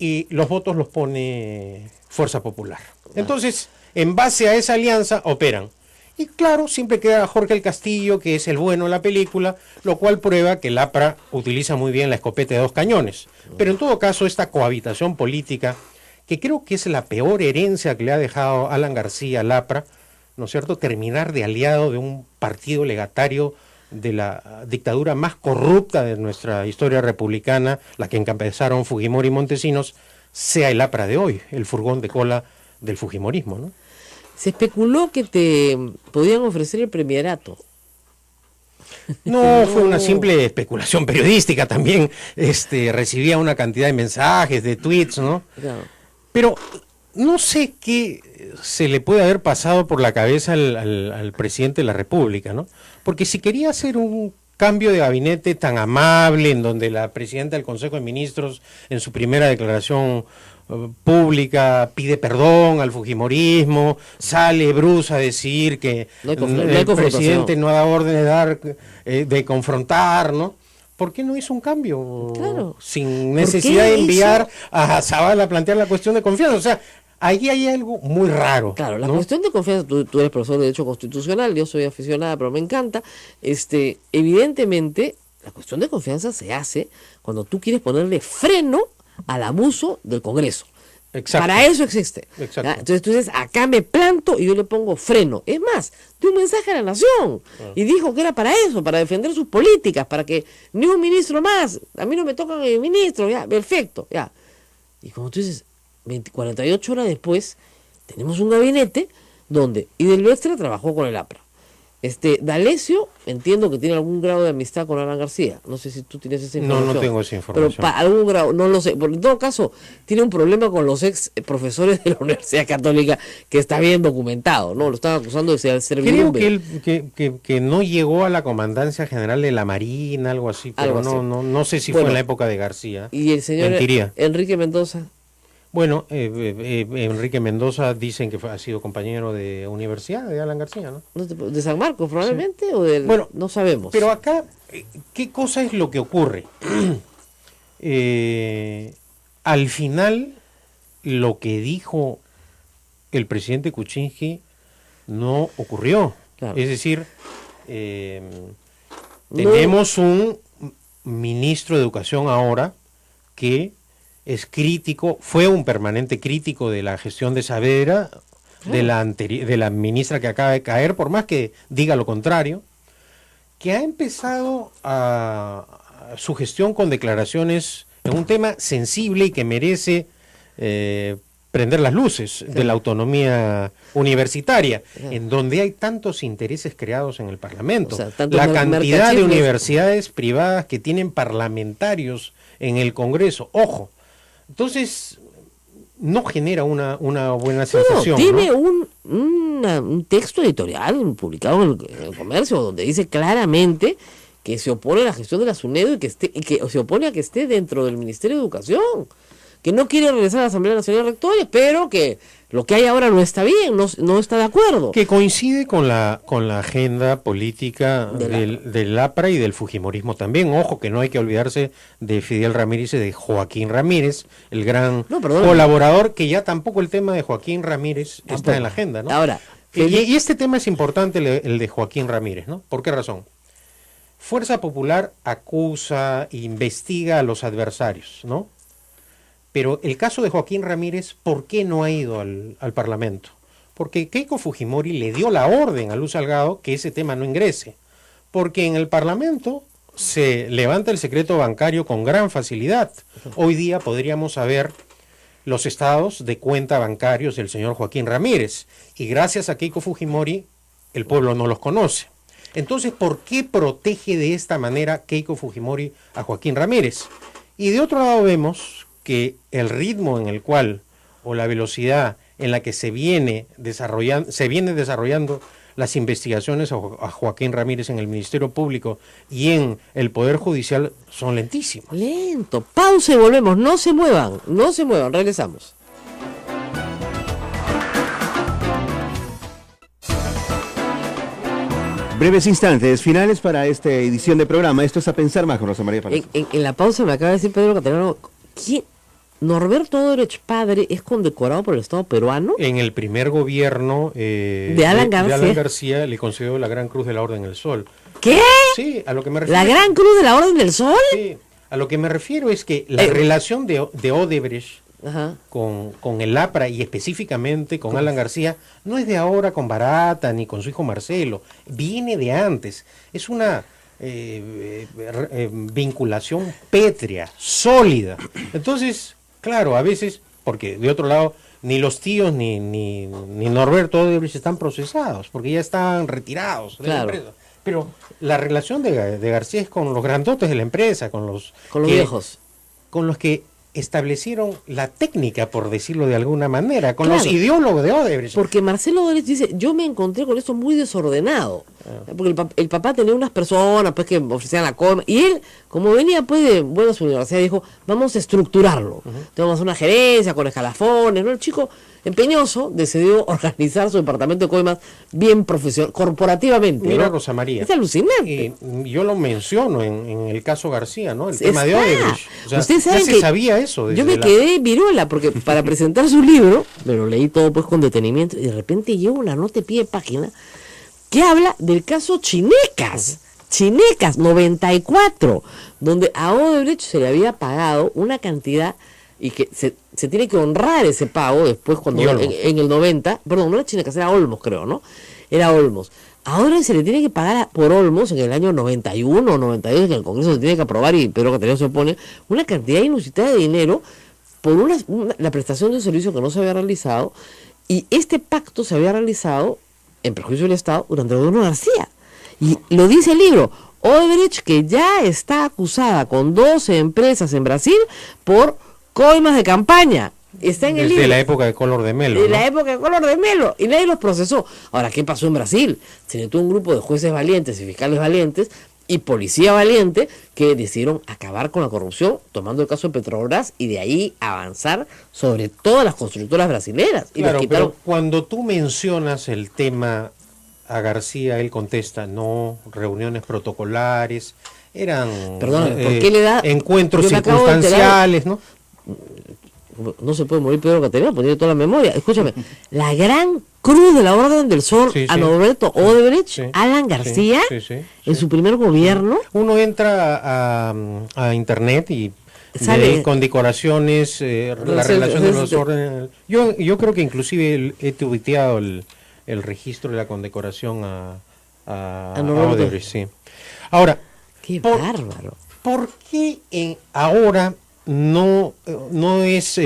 y los votos los pone Fuerza Popular. Entonces, en base a esa alianza, operan. Y claro, siempre queda Jorge el Castillo, que es el bueno de la película, lo cual prueba que el APRA utiliza muy bien la escopeta de 2 cañones. Pero en todo caso, esta cohabitación política, que creo que es la peor herencia que le ha dejado Alan García al APRA, ¿no es cierto?, terminar de aliado de un partido legatario de la dictadura más corrupta de nuestra historia republicana, la que encabezaron Fujimori y Montesinos, sea el APRA de hoy, el furgón de cola del fujimorismo, ¿no? Se especuló que te podían ofrecer el premierato. No, fue una simple especulación periodística también. Recibía una cantidad de mensajes, de tweets, ¿no? Claro. Pero no sé qué se le puede haber pasado por la cabeza al presidente de la República, ¿no? Porque si quería hacer un cambio de gabinete tan amable, en donde la presidenta del Consejo de Ministros, en su primera declaración pública, pide perdón al fujimorismo, sale Bruce a decir que el presidente no da orden de confrontar, ¿no? ¿Por qué no hizo un cambio? Claro. Sin necesidad de enviar a Zavala a plantear la cuestión de confianza. O sea, ahí hay algo muy raro. Claro, la ¿no? cuestión de confianza, tú eres profesor de Derecho Constitucional, yo soy aficionada, pero me encanta. Evidentemente, la cuestión de confianza se hace cuando tú quieres ponerle freno al abuso del Congreso. Exacto. Para eso existe. Exacto. ¿Ya? Entonces tú dices, acá me planto y yo le pongo freno. Es más, dio un mensaje a la nación y dijo que era para eso, para defender sus políticas, para que ni un ministro más, a mí no me tocan el ministro, ya, perfecto, ya. Y como tú dices, 48 horas después, tenemos un gabinete donde Idelbestre trabajó con el APRA. D'Alessio, entiendo que tiene algún grado de amistad con Alan García. No sé si tú tienes esa información. No tengo esa información. Pero algún grado, no lo sé. Pero en todo caso, tiene un problema con los ex profesores de la Universidad Católica que está bien documentado, ¿no? Lo están acusando de ser servidumbre. Creo que no llegó a la Comandancia General de la Marina, algo así, pero Algo así. No sé si Bueno, fue en la época de García. Y el señor Mentiría. Enrique Mendoza. Bueno, Enrique Mendoza dicen que ha sido compañero de universidad de Alan García, ¿no? ¿De San Marcos probablemente? Sí. O del, bueno, no sabemos. Pero acá, ¿qué cosa es lo que ocurre? Al final, lo que dijo el presidente Kuczynski no ocurrió. Claro. Es decir, tenemos un ministro de Educación ahora que es crítico, fue un permanente crítico de la gestión de Saavedra, de la ministra que acaba de caer, por más que diga lo contrario, que ha empezado su gestión con declaraciones en un tema sensible y que merece prender las luces de la autonomía universitaria, en donde hay tantos intereses creados en el Parlamento. O sea, la cantidad de universidades privadas que tienen parlamentarios en el Congreso, ojo. Entonces, no genera una buena sensación. Tiene un texto editorial publicado en el Comercio donde dice claramente que se opone a la gestión de la SUNEDU y que se opone a que esté dentro del Ministerio de Educación, que no quiere regresar a la Asamblea Nacional de Rectores, pero que lo que hay ahora no está bien, no está de acuerdo. Que coincide con la agenda política del APRA y del fujimorismo también. Ojo, que no hay que olvidarse de Fidel Ramírez y de Joaquín Ramírez, el gran colaborador, que ya tampoco el tema de Joaquín Ramírez está en la agenda, ¿no? Ahora, y este tema es importante, el de Joaquín Ramírez, ¿no? ¿Por qué razón? Fuerza Popular acusa, investiga a los adversarios, ¿no? Pero el caso de Joaquín Ramírez, ¿por qué no ha ido al Parlamento? Porque Keiko Fujimori le dio la orden a Luz Salgado que ese tema no ingrese. Porque en el Parlamento se levanta el secreto bancario con gran facilidad. Hoy día podríamos saber los estados de cuenta bancarios del señor Joaquín Ramírez. Y gracias a Keiko Fujimori, el pueblo no los conoce. Entonces, ¿por qué protege de esta manera Keiko Fujimori a Joaquín Ramírez? Y de otro lado vemos que el ritmo en el cual, o la velocidad en la que se viene desarrollando las investigaciones a Joaquín Ramírez en el Ministerio Público y en el Poder Judicial son lentísimos. Lento. Pausa y volvemos. No se muevan, regresamos. Breves instantes finales para esta edición de programa. Esto es A Pensar Más con Rosa María Palacio. En la pausa me acaba de decir Pedro Caterano, ¿quién? Norberto Odebrecht padre es condecorado por el Estado peruano. En el primer gobierno de Alan García le concedió la Gran Cruz de la Orden del Sol. ¿Qué? Sí, a lo que me refiero. ¿La Gran Cruz de la Orden del Sol? Sí, a lo que me refiero es que la relación de Odebrecht con el APRA y específicamente con Alan García no es de ahora con Barata ni con su hijo Marcelo, viene de antes. Es una vinculación pétrea, sólida. Entonces, claro, a veces, porque de otro lado, ni los tíos ni Norberto Odebrecht están procesados, porque ya están retirados de la empresa. Pero la relación de García es con los grandotes de la empresa, con los viejos. Con los que establecieron la técnica, por decirlo de alguna manera, con los ideólogos de Odebrecht. Porque Marcelo Odebrecht dice, yo me encontré con esto muy desordenado. Porque el papá tenía unas personas pues que ofrecían la coima, y él, como venía pues de buenas universidades, dijo, vamos a estructurarlo. Tenemos una gerencia con escalafones, ¿no? El chico empeñoso decidió organizar su departamento de coimas bien profesional, corporativamente. Mira, ¿no? Rosa María. Es alucinante. Yo lo menciono en el caso García, ¿no? El Sí, tema de está. Odebrecht. O sea, Ustedes ya saben se que sabía eso. Yo desde me quedé viruela porque para presentar su libro, me lo leí todo pues con detenimiento, y de repente llega una nota de pie de página que habla del caso Chinecas. Chinecas 94, donde a Odebrecht se le había pagado una cantidad y que se tiene que honrar ese pago después cuando en el 90, perdón, no era Chinecas, era Olmos, creo, ¿no? Era Olmos. Ahora se le tiene que pagar por Olmos en el año 91 o 92, que el Congreso se tiene que aprobar y Pedro Catalino se opone, una cantidad inusitada de dinero por la prestación de un servicio que no se había realizado, y este pacto se había realizado en perjuicio del Estado durante el gobierno de García. Y lo dice el libro, Odebrecht, que ya está acusada con 12 empresas en Brasil por coimas de campaña. Está en el libro. Desde la época de Collor de Mello. De ¿no? la época de Collor de Mello. Y nadie los procesó. Ahora, ¿qué pasó en Brasil? Se detuvo un grupo de jueces valientes y fiscales valientes y policía valiente que decidieron acabar con la corrupción, tomando el caso de Petrobras, y de ahí avanzar sobre todas las constructoras brasileras. Y Claro, les quitaron... pero cuando tú mencionas el tema a García, él contesta, no, reuniones protocolares, eran Perdón, ¿por qué le da? encuentros Yo me acabo de enterar. circunstanciales, ¿no? No se puede morir Pedro Catalina, porque tiene toda la memoria. Escúchame, la gran cruz de la Orden del Sol Sí, a sí. Norberto Odebrecht, Sí, Alan García, sí, en su primer gobierno. Uno entra a internet y Sale. ve ahí condecoraciones, la relación de los órdenes. Yo creo que inclusive he tuiteado el registro de la condecoración a Norberto. Odebrecht, sí. Ahora, Qué por- bárbaro. ¿por qué ahora no es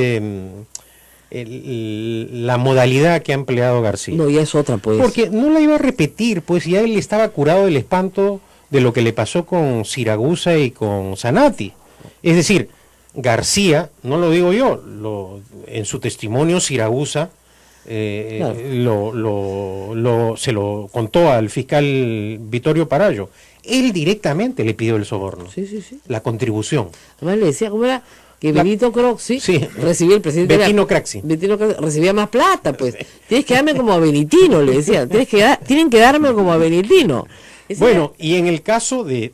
la modalidad que ha empleado García? No, ya es otra, pues. Porque no la iba a repetir, pues ya él estaba curado del espanto de lo que le pasó con Siragusa y con Zanatti. Es decir, García, no lo digo yo, en su testimonio Siragusa Claro. se lo contó al fiscal Vittorio Parayo. Él directamente le pidió el soborno, Sí, sí, sí. la contribución. Además le decía, ¿cómo era? Que La- Benito Craxi Sí. recibía el presidente de la- Bettino Craxi. Bettino Craxi recibía más plata, pues. Tienes que darme como a Benitino, le decía. Tienen que darme como a Benitino. Ese Bueno, y en el caso de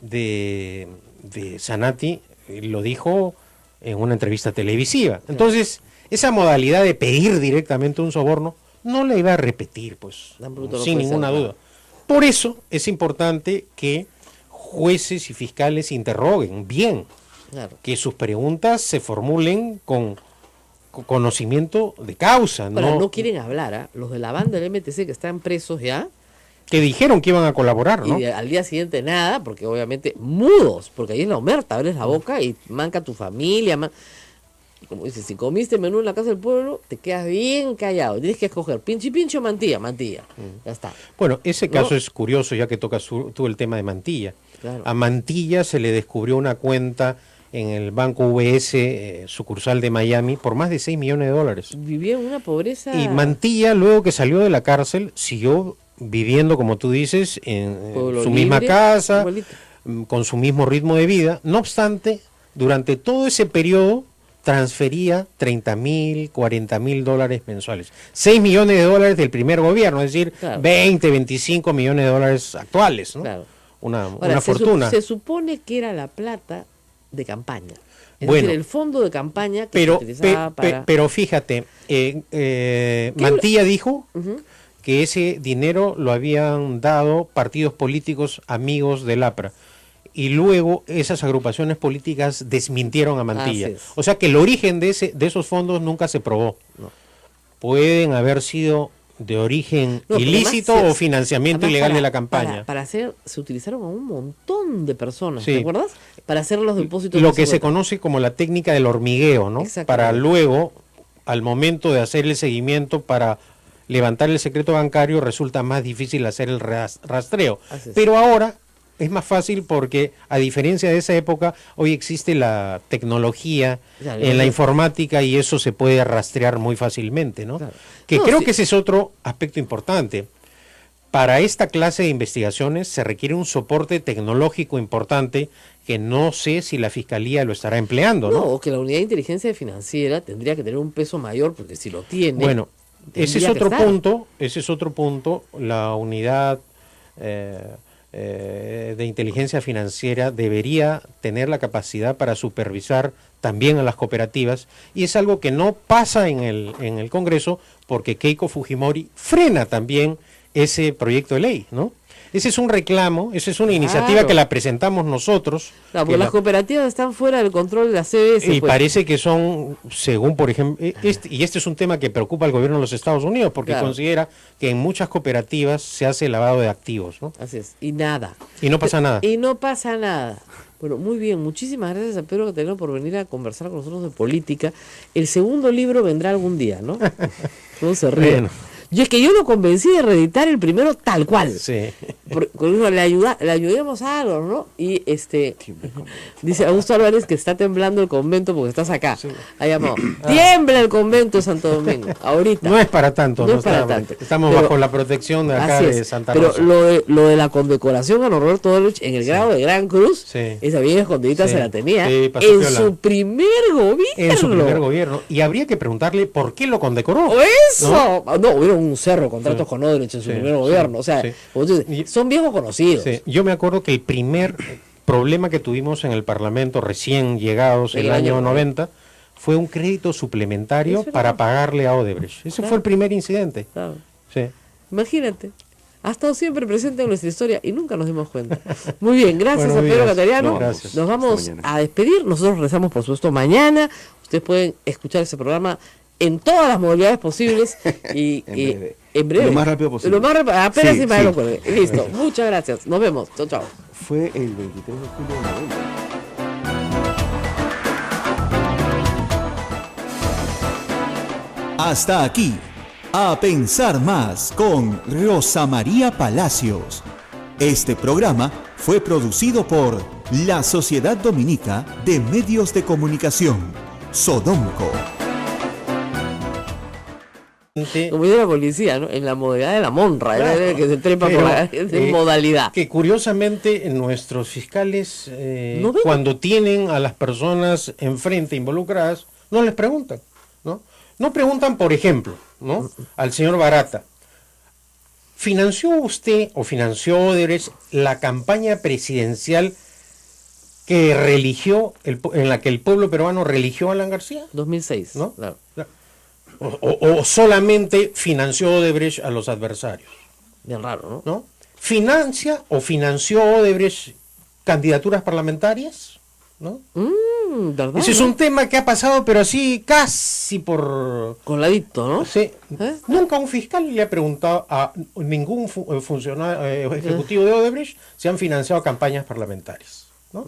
Zanatti, lo dijo en una entrevista televisiva. Entonces, esa modalidad de pedir directamente un soborno no la iba a repetir, pues, Tan bruto no sin puede ninguna ser, duda. Por eso es importante que jueces y fiscales interroguen bien, Claro. que sus preguntas se formulen con conocimiento de causa, Ahora, no quieren hablar, ¿ah? Los de la banda del MTC que están presos ya, que dijeron que iban a colaborar, ¿no? y al día siguiente nada, porque obviamente mudos, porque ahí es la omerta, abres la boca y manca tu familia. Como dices, si comiste menú en la casa del pueblo, te quedas bien callado. Tienes que escoger pincho o mantilla. Ya está. Bueno, ese caso ¿No? es curioso, ya que tocas tú el tema de Mantilla. Claro. A Mantilla se le descubrió una cuenta en el Banco UBS, sucursal de Miami, por más de $6 millones. Vivía en una pobreza. Y Mantilla, luego que salió de la cárcel, siguió viviendo, como tú dices, en Pueblo su misma libre, casa, igualito. con su mismo ritmo de vida. No obstante, durante todo ese periodo transfería $30,000, $40,000 mensuales. $6 millones del primer gobierno, es decir, Claro. 20, 25 millones de dólares actuales, ¿no? Claro. Una Ahora, fortuna. se supone que era la plata de campaña. Es Bueno. decir, el fondo de campaña que Pero, se utilizaba para... pero fíjate, Mantilla dijo Ujú. que ese dinero lo habían dado partidos políticos amigos del APRA. Y luego esas agrupaciones políticas desmintieron a Mantilla. Así es. O sea que el origen de esos fondos nunca se probó. No. Pueden haber sido de origen No, pero ilícito además o financiamiento además ilegal de la campaña. Para hacer, se utilizaron a un montón de personas, Sí. ¿te acuerdas? Para hacer los depósitos. Lo de que se seguridad. conoce como la técnica del hormigueo, ¿no? Exactamente. Para luego, al momento de hacer el seguimiento para levantar el secreto bancario, resulta más difícil hacer el rastreo. Así es. Pero ahora es más fácil porque, a diferencia de esa época, hoy existe la tecnología Ya, en la ya. informática y eso se puede rastrear muy fácilmente, ¿no? Claro. Que No, creo sí. que ese es otro aspecto importante. para esta clase de investigaciones se requiere un soporte tecnológico importante que no sé si la Fiscalía lo estará empleando, ¿no? O que la unidad de inteligencia financiera tendría que tener un peso mayor, porque si lo tiene... Bueno, ese es tendría otro que estar. punto, la unidad de inteligencia financiera debería tener la capacidad para supervisar también a las cooperativas, y es algo que no pasa en el Congreso, porque Keiko Fujimori frena también ese proyecto de ley, ¿no? Ese es un reclamo, esa es una iniciativa que la presentamos nosotros. Claro, porque las cooperativas están fuera del control de la CBS. Y pues. parece que son, según por ejemplo, y este es un tema que preocupa al gobierno de los Estados Unidos, porque Claro. considera que en muchas cooperativas se hace lavado de activos, ¿no? Así es, y nada. Y no pasa nada. Y no pasa nada. Bueno, muy bien, muchísimas gracias a Pedro Catalino por venir a conversar con nosotros de política. El segundo libro vendrá algún día, ¿no? No se ríe. Bueno. Yo es que yo lo convencí de reeditar el primero tal cual. Sí. Con eso le ayudemos a algo, ¿no? Y dice Augusto Álvarez que está temblando el convento porque estás acá. Sí. Ha llamado. Tiembla el convento de Santo Domingo, ahorita. No es para tanto, No es para tanto. Estamos Pero- bajo la protección de acá Así de es. Santa Pero Rosa. lo de la condecoración a Roberto Odebrecht en el grado de Gran Cruz, Sí. esa bien escondidita Sí. se la tenía Sí, pasó en piola. su primer gobierno. En su primer gobierno. Y habría que preguntarle por qué lo condecoró. ¡Eso! No, hubo un cerro, contratos Sí. con Odebrecht en su Sí, primer sí, gobierno. O sea, sí. como tú dices, Y- son viejos conocidos. Sí, yo me acuerdo que el primer problema que tuvimos en el Parlamento recién llegados el año 90 fue un crédito suplementario Es verdad. para pagarle a Odebrecht. Ese Claro. fue el primer incidente. Claro. Sí. Imagínate. Ha estado siempre presente en nuestra historia y nunca nos dimos cuenta. Muy bien, gracias Buenos a Pedro días. Catariano. No, gracias. Nos vamos Hasta mañana. a despedir. Nosotros regresamos, por supuesto, mañana. Ustedes pueden escuchar ese programa en todas las modalidades posibles y En breve. en breve. Lo más rápido posible. Apenas Sí, si me sí. lo cuelgue. Listo. Muchas gracias. Nos vemos. Chao, chao. Fue el 23 de julio de 90. Hasta aquí, A Pensar Más con Rosa María Palacios. Este programa fue producido por la Sociedad Dominica de Medios de Comunicación, Sodomco. Como dice la policía, ¿no? En la modalidad de la monra, Claro. ¿eh? Que se trepa Pero, por la modalidad. Que curiosamente nuestros fiscales, ¿No ven? cuando tienen a las personas enfrente involucradas, no les preguntan, ¿no? No preguntan, por ejemplo, ¿no? Al señor Barata, ¿financió usted o financió Odebrecht la campaña presidencial que en la que el pueblo peruano religió a Alan García? 2006. ¿No? Claro. O solamente financió Odebrecht a los adversarios, Bien raro, ¿no? ¿no? ¿Financia o financió Odebrecht candidaturas parlamentarias? ¿No? ¿Verdad? Ese es ¿no? un tema que ha pasado, pero así casi por... Coladito, ¿no? Sí. ¿Eh? Nunca un fiscal le ha preguntado a ningún funcionario ejecutivo de Odebrecht si han financiado campañas parlamentarias, ¿no?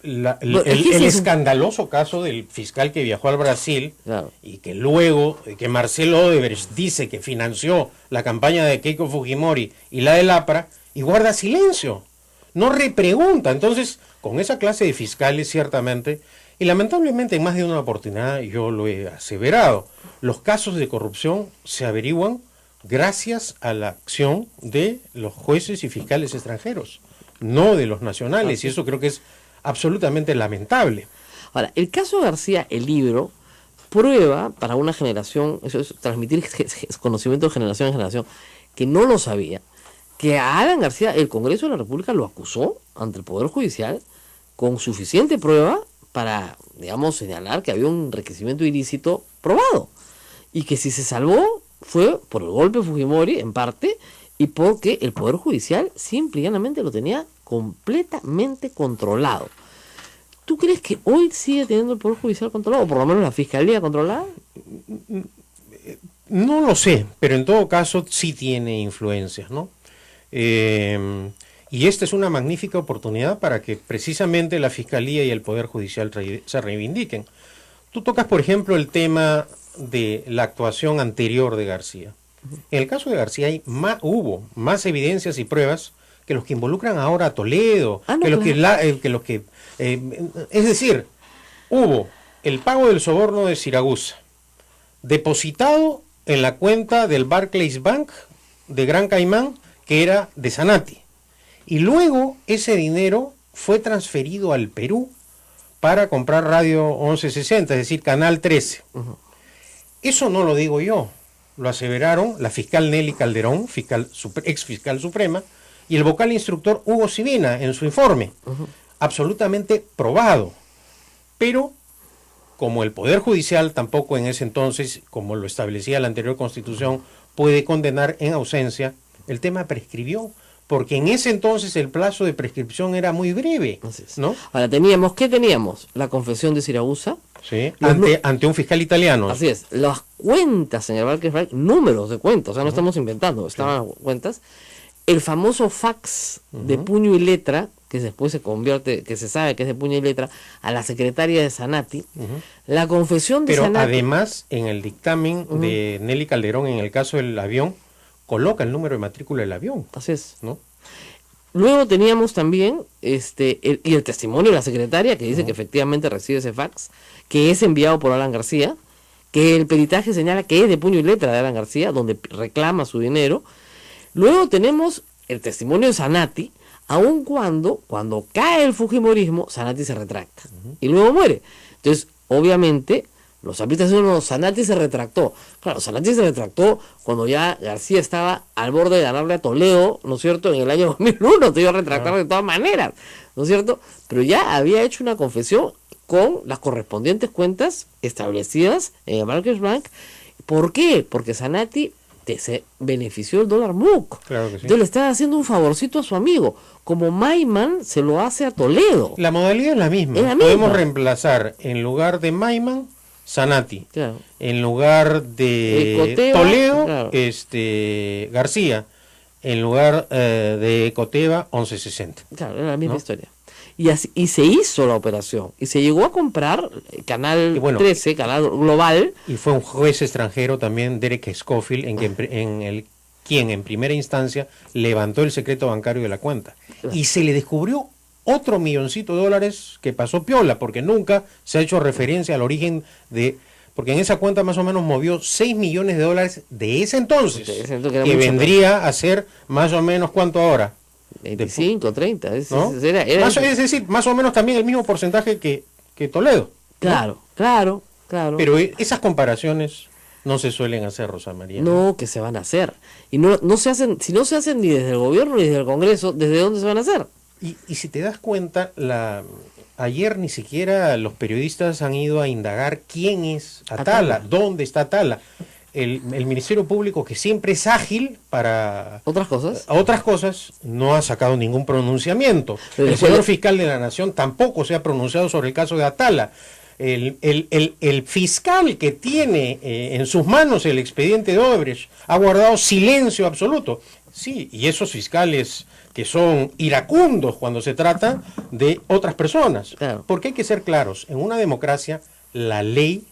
Bueno, es que El ese es un- escandaloso caso del fiscal que viajó al Brasil Claro. y que luego que Marcelo Odebrecht dice que financió la campaña de Keiko Fujimori y la del APRA y guarda silencio, no repregunta. Entonces, con esa clase de fiscales ciertamente, y lamentablemente en más de una oportunidad yo lo he aseverado, los casos de corrupción se averiguan gracias a la acción de los jueces y fiscales extranjeros, no de los nacionales, y eso creo que es absolutamente lamentable. Ahora, el caso García, el libro, prueba para una generación, eso es transmitir conocimiento de generación en generación, que no lo sabía, que a Alan García el Congreso de la República lo acusó ante el Poder Judicial con suficiente prueba para, digamos, señalar que había un enriquecimiento ilícito probado. Y que si se salvó fue por el golpe de Fujimori, en parte, y porque el Poder Judicial simple y llanamente lo tenía completamente controlado. ¿Tú crees que hoy sigue teniendo el Poder Judicial controlado, o por lo menos la Fiscalía controlada? No lo sé, pero en todo caso sí tiene influencias, ¿no? Y esta es una magnífica oportunidad para que precisamente la Fiscalía y el Poder Judicial se reivindiquen. Tú tocas, por ejemplo, el tema de la actuación anterior de García. En el caso de García hubo más evidencias y pruebas que los que involucran ahora a Toledo, Ah, no, que claro. los que es decir, hubo el pago del soborno de Siragusa, depositado en la cuenta del Barclays Bank de Gran Caimán, que era de Sanati. Y luego ese dinero fue transferido al Perú para comprar Radio 1160, es decir, Canal 13. Eso no lo digo yo, lo aseveraron la fiscal Nelly Calderón, ex fiscal suprema, y el vocal instructor Hugo Sibina en su informe. Absolutamente probado. Pero como el Poder Judicial tampoco en ese entonces, como lo establecía la anterior Constitución, puede condenar en ausencia, el tema prescribió, porque en ese entonces el plazo de prescripción era muy breve, ¿no? Ahora, ¿qué teníamos? La confesión de Siragusa. Sí, ante un fiscal italiano. Así es, las cuentas en el Barclays Bank, números de cuentas, o sea, no estamos inventando, estaban las cuentas. El famoso fax de puño y letra, que después se convierte, que se sabe que es de puño y letra, a la secretaria de Sanati. La confesión de Sanati. Pero además, en el dictamen de Nelly Calderón, en el caso del avión, coloca el número de matrícula del avión. Así es. ¿No? Luego teníamos también el testimonio de la secretaria, que dice que efectivamente recibe ese fax, que es enviado por Alan García, que el peritaje señala que es de puño y letra de Alan García, donde reclama su dinero. Luego tenemos el testimonio de Sanati, aun cuando cae el fujimorismo, Sanati se retracta y luego muere. Entonces, obviamente, los zapistas dicen, no, Sanati se retractó. Claro, Sanati se retractó cuando ya García estaba al borde de ganarle a Toledo, ¿no es cierto?, en el año 2001, te iba a retractar de todas maneras, ¿no es cierto? Pero ya había hecho una confesión con las correspondientes cuentas establecidas en el Barclays Bank. ¿Por qué? Porque Sanati se benefició del dólar MUC. Claro que sí. Entonces le estaba haciendo un favorcito a su amigo, como Maiman se lo hace a Toledo. La modalidad es la misma. Podemos reemplazar en lugar de Maiman, Sanati. Claro. En lugar de Coteva, Toledo, claro. García. En lugar de Coteva, 1160. Claro, era la misma ¿no? historia. Y se hizo la operación. Y se llegó a comprar Canal 13, Canal Global. Y fue un juez extranjero también, Derek Scofield, quien en primera instancia levantó el secreto bancario de la cuenta. Y se le descubrió otro $1.000.000 que pasó piola, porque nunca se ha hecho referencia al origen de... Porque en esa cuenta más o menos movió $6 millones de ese entonces, que vendría a ser más o menos, ¿cuánto ahora? 25, 30. ¿No? Es decir, más o menos también el mismo porcentaje que Toledo. Claro, ¿no? claro. Pero esas comparaciones no se suelen hacer, Rosa María. No, que se van a hacer. Y no se hacen, si no se hacen ni desde el gobierno ni desde el Congreso, ¿desde dónde se van a hacer? Y si te das cuenta, ayer ni siquiera los periodistas han ido a indagar quién es Atala, dónde está Atala. El Ministerio Público, que siempre es ágil para otras cosas, no ha sacado ningún pronunciamiento. El señor fiscal de la Nación tampoco se ha pronunciado sobre el caso de Atala. El fiscal que tiene en sus manos el expediente de Odebrecht ha guardado silencio absoluto. Sí, y esos fiscales que son iracundos cuando se trata de otras personas. Claro. Porque hay que ser claros, en una democracia la ley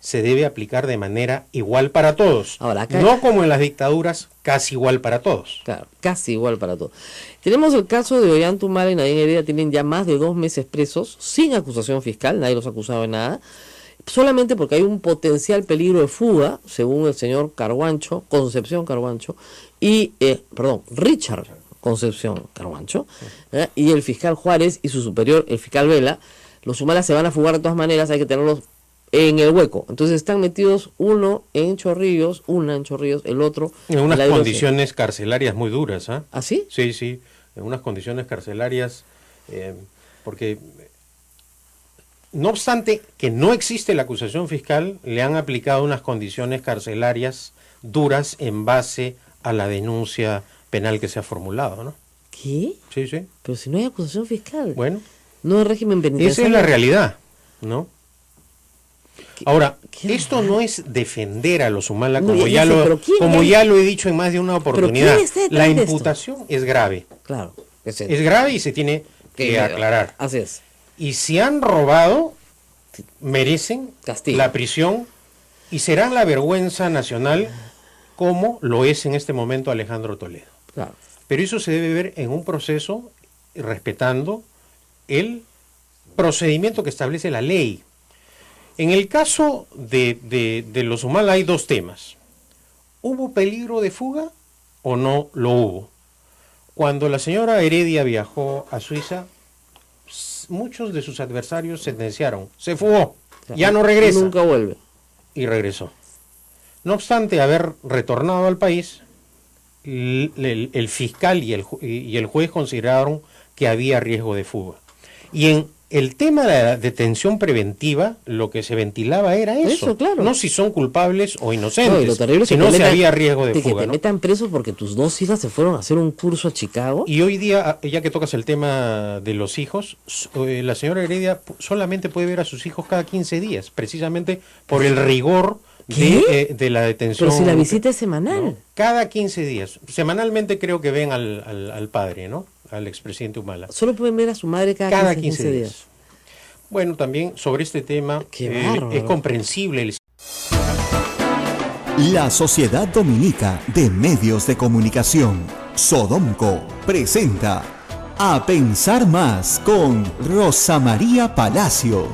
se debe aplicar de manera igual para todos. Ahora, acá no como en las dictaduras, casi igual para todos. Claro, casi igual para todos. Tenemos el caso de Ollantumala y Nadine Heredia, tienen ya más de 2 meses presos, sin acusación fiscal, nadie los ha acusado de nada, solamente porque hay un potencial peligro de fuga, según el señor Carguancho, Concepción Carguancho, y, Richard Concepción Carguancho, y el fiscal Juárez y su superior, el fiscal Vela. Los humanas se van a fugar de todas maneras, hay que tenerlos en el hueco. Entonces están metidos una en Chorrillos, el otro en unas condiciones carcelarias muy duras. ¿Ah, sí? Sí, en unas condiciones carcelarias, porque no obstante que no existe la acusación fiscal, le han aplicado unas condiciones carcelarias duras en base a la denuncia penal que se ha formulado, ¿no? ¿Qué? Sí. Pero si no hay acusación fiscal. Bueno. No hay régimen penitenciario. Esa es la realidad, ¿no? Ahora, esto no es defender a los Humala, como ya lo he dicho en más de una oportunidad. La imputación es grave. Claro. Es grave y se tiene que aclarar. Así es. Y si han robado, merecen castigo, la prisión y serán la vergüenza nacional, como lo es en este momento Alejandro Toledo. Claro. Pero eso se debe ver en un proceso respetando el procedimiento que establece la ley. En el caso de los Humala hay 2 temas. ¿hubo peligro de fuga o no lo hubo? Cuando la señora Heredia viajó a Suiza, muchos de sus adversarios sentenciaron, se fugó, ya no regresa. Nunca vuelve. Y regresó. No obstante haber retornado al país, el fiscal y el juez consideraron que había riesgo de fuga. Y en el tema de la detención preventiva, lo que se ventilaba era eso, claro. No si son culpables o inocentes, No, y lo terrible es si que no te se metan, había riesgo de que fuga. te ¿no? metan presos porque tus dos hijas se fueron a hacer un curso a Chicago. Y hoy día, ya que tocas el tema de los hijos, la señora Heredia solamente puede ver a sus hijos cada 15 días, precisamente por el rigor de la detención. Pero si la visita es semanal. ¿No? Cada 15 días. Semanalmente creo que ven al padre, ¿no? Al expresidente Humala. Solo pueden ver a su madre cada 15 días. Bueno, también sobre este tema es comprensible. La Sociedad Dominica de Medios de Comunicación, Sodomco, presenta A Pensar Más con Rosa María Palacios.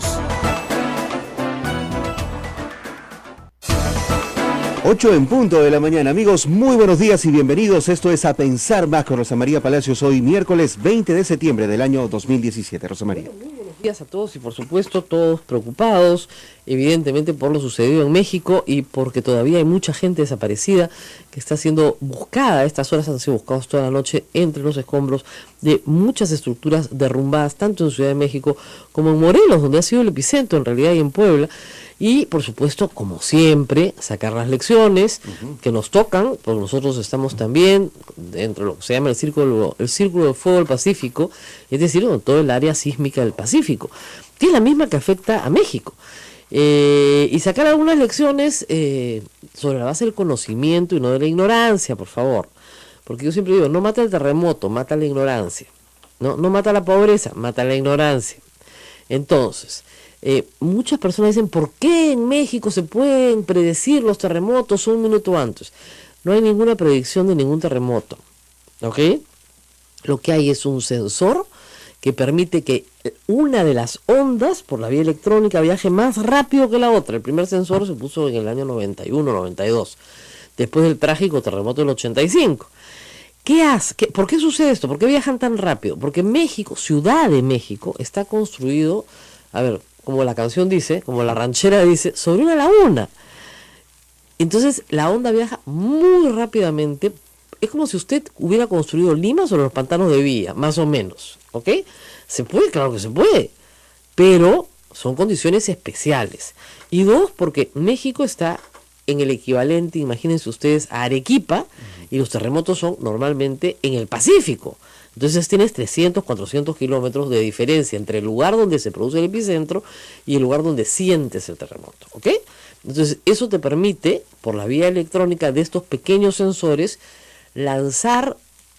8 en punto de la mañana, amigos, muy buenos días y bienvenidos. Esto es A Pensar Más con Rosa María Palacios, hoy miércoles 20 de septiembre del año 2017. Rosa María. Muy buenos días a todos y por supuesto todos preocupados, evidentemente por lo sucedido en México y porque todavía hay mucha gente desaparecida que está siendo buscada. A estas horas han sido buscados toda la noche entre los escombros de muchas estructuras derrumbadas, tanto en Ciudad de México como en Morelos, donde ha sido el epicentro en realidad, y en Puebla. Y, por supuesto, como siempre, sacar las lecciones que nos tocan, porque nosotros estamos también dentro de lo que se llama el Círculo de Fuego del Pacífico, es decir, en todo el área sísmica del Pacífico, que es la misma que afecta a México. Y sacar algunas lecciones sobre la base del conocimiento y no de la ignorancia, por favor. Porque yo siempre digo, no mata el terremoto, mata la ignorancia. No mata la pobreza, mata la ignorancia. Entonces, muchas personas dicen, ¿por qué en México se pueden predecir los terremotos un minuto antes? No hay ninguna predicción de ningún terremoto, ¿ok? Lo que hay es un sensor que permite que una de las ondas por la vía electrónica viaje más rápido que la otra. El primer sensor se puso en el año 91, 92, después del trágico terremoto del 85. ¿Qué hace? ¿Por qué sucede esto? ¿Por qué viajan tan rápido? Porque México, Ciudad de México, está construido, a ver, como la canción dice, como la ranchera dice, sobre una laguna. Entonces la onda viaja muy rápidamente. Es como si usted hubiera construido Lima sobre los pantanos de Villa, más o menos, ¿ok? Se puede, claro que se puede, pero son condiciones especiales. Y dos, porque México está en el equivalente, imagínense ustedes, a Arequipa, y los terremotos son normalmente en el Pacífico. Entonces tienes 300, 400 kilómetros de diferencia entre el lugar donde se produce el epicentro y el lugar donde sientes el terremoto, ¿ok? Entonces eso te permite, por la vía electrónica de estos pequeños sensores, lanzar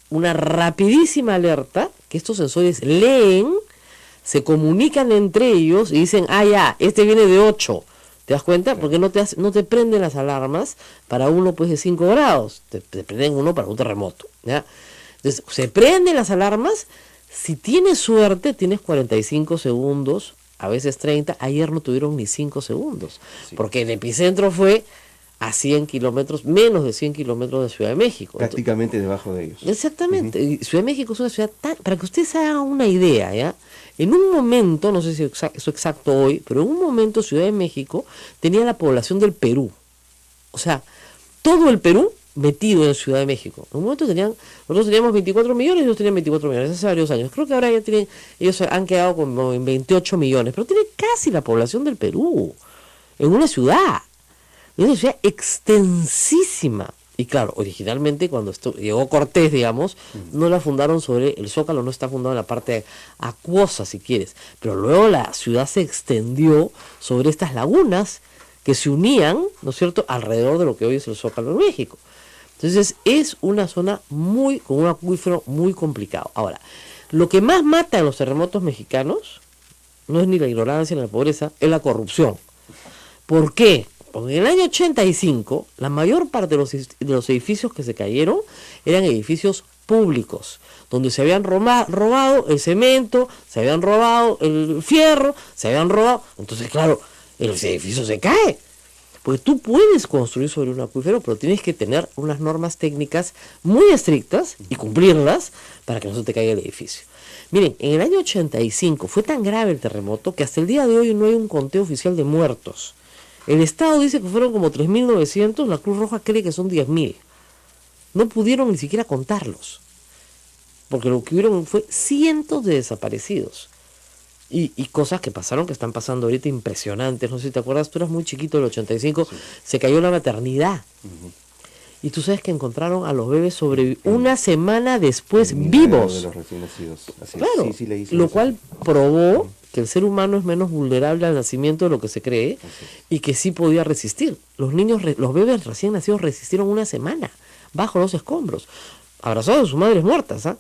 una rapidísima alerta que estos sensores leen, se comunican entre ellos y dicen, ya, este viene de 8. ¿Te das cuenta? Porque no te prenden las alarmas para uno pues de 5 grados, te prenden uno para un terremoto, ¿ya? Entonces, se prenden las alarmas, si tienes suerte, tienes 45 segundos, a veces 30, ayer no tuvieron ni 5 segundos, porque el epicentro fue a 100 kilómetros, menos de 100 kilómetros de Ciudad de México. Prácticamente debajo de ellos. Exactamente, y Ciudad de México es una ciudad para que ustedes hagan una idea, ¿ya? En un momento, no sé si es exacto hoy, pero en un momento Ciudad de México tenía la población del Perú. O sea, todo el Perú metido en Ciudad de México. En un momento nosotros teníamos 24 millones y ellos tenían 24 millones, hace varios años. Creo que ahora ya ellos han quedado como en 28 millones, pero tienen casi la población del Perú, en una ciudad extensísima. Y claro, originalmente cuando llegó Cortés, digamos, no la fundaron sobre el Zócalo, no está fundado en la parte acuosa, si quieres. Pero luego la ciudad se extendió sobre estas lagunas que se unían, ¿no es cierto?, alrededor de lo que hoy es el Zócalo en México. Entonces es una zona con un acuífero muy complicado. Ahora, lo que más mata en los terremotos mexicanos no es ni la ignorancia ni la pobreza, es la corrupción. ¿Por qué? Porque en el año 85, la mayor parte de los edificios que se cayeron eran edificios públicos, donde se habían robado el cemento, se habían robado el fierro, se habían robado. Entonces, claro, el edificio se cae. Porque tú puedes construir sobre un acuífero, pero tienes que tener unas normas técnicas muy estrictas y cumplirlas para que no se te caiga el edificio. Miren, en el año 85 fue tan grave el terremoto que hasta el día de hoy no hay un conteo oficial de muertos. El Estado dice que fueron como 3.900, la Cruz Roja cree que son 10.000. No pudieron ni siquiera contarlos, porque lo que hubieron fue cientos de desaparecidos. Y cosas que pasaron, que están pasando ahorita impresionantes. No sé si te acuerdas, tú eras muy chiquito del 85, sí. Se cayó la maternidad. Y tú sabes que encontraron a los bebés una semana después vivos. De los recién nacidos. Así claro, sí, lo cual probó que el ser humano es menos vulnerable al nacimiento de lo que se cree y que sí podía resistir. Los bebés recién nacidos resistieron una semana bajo los escombros, abrazados de sus madres muertas, ¿ah?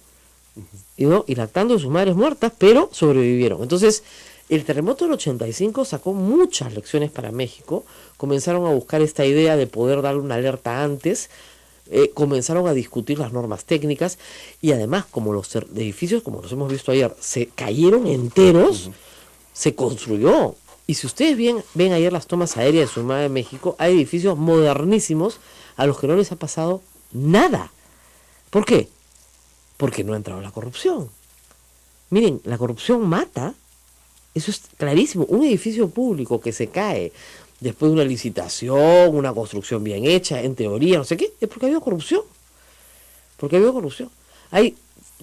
Y lactando de sus madres muertas, pero sobrevivieron. Entonces, el terremoto del 85 sacó muchas lecciones para México. Comenzaron a buscar esta idea de poder darle una alerta antes, comenzaron a discutir las normas técnicas, y además, como los edificios, como los hemos visto ayer, se cayeron enteros, se construyó. Y si ustedes ven ayer las tomas aéreas de Ciudad de México, hay edificios modernísimos a los que no les ha pasado nada. ¿Por qué? Porque no ha entrado la corrupción. Miren, la corrupción mata. Eso es clarísimo. Un edificio público que se cae después de una licitación, una construcción bien hecha, en teoría, no sé qué, es porque ha habido corrupción. Porque ha habido corrupción. Hay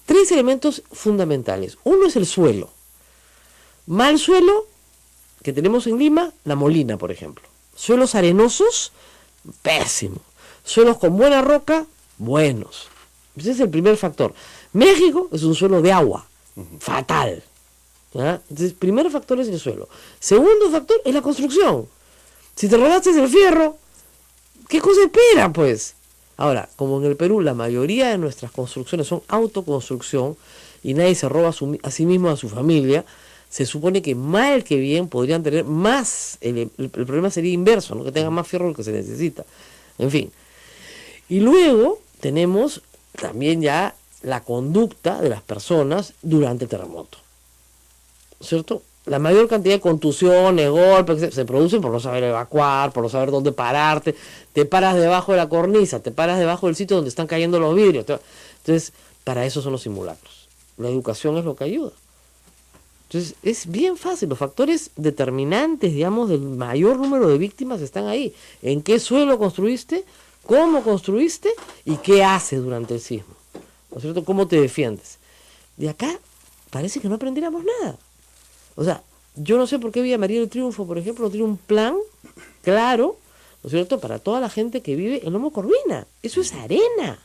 3 elementos fundamentales. Uno es el suelo. Mal suelo, que tenemos en Lima, La Molina, por ejemplo. Suelos arenosos, pésimo. Suelos con buena roca, buenos. Ese es el primer factor. México es un suelo de agua, fatal. ¿Ya? Entonces, primer factor es el suelo. Segundo factor es la construcción. Si te robaste el fierro, ¿qué cosa espera, pues? Ahora, como en el Perú la mayoría de nuestras construcciones son autoconstrucción y nadie se roba a sí mismo, a su familia, se supone que mal que bien podrían tener más. El problema sería inverso, ¿no? Que tengan más fierro del que se necesita. En fin. Y luego tenemos también ya la conducta de las personas durante el terremoto, ¿cierto? La mayor cantidad de contusiones, golpes, se producen por no saber evacuar, por no saber dónde pararte. Te paras debajo de la cornisa, te paras debajo del sitio donde están cayendo los vidrios. Entonces, para eso son los simulacros. La educación es lo que ayuda. Entonces, es bien fácil. Los factores determinantes, digamos, del mayor número de víctimas están ahí. ¿En qué suelo construiste? ¿Cómo construiste? ¿Y qué haces durante el sismo? ¿No es cierto? ¿Cómo te defiendes? De acá parece que no aprendiéramos nada. O sea, yo no sé por qué Villa María del Triunfo, por ejemplo, no tiene un plan claro, ¿no es cierto?, para toda la gente que vive en Lomo Corvina. Eso es arena.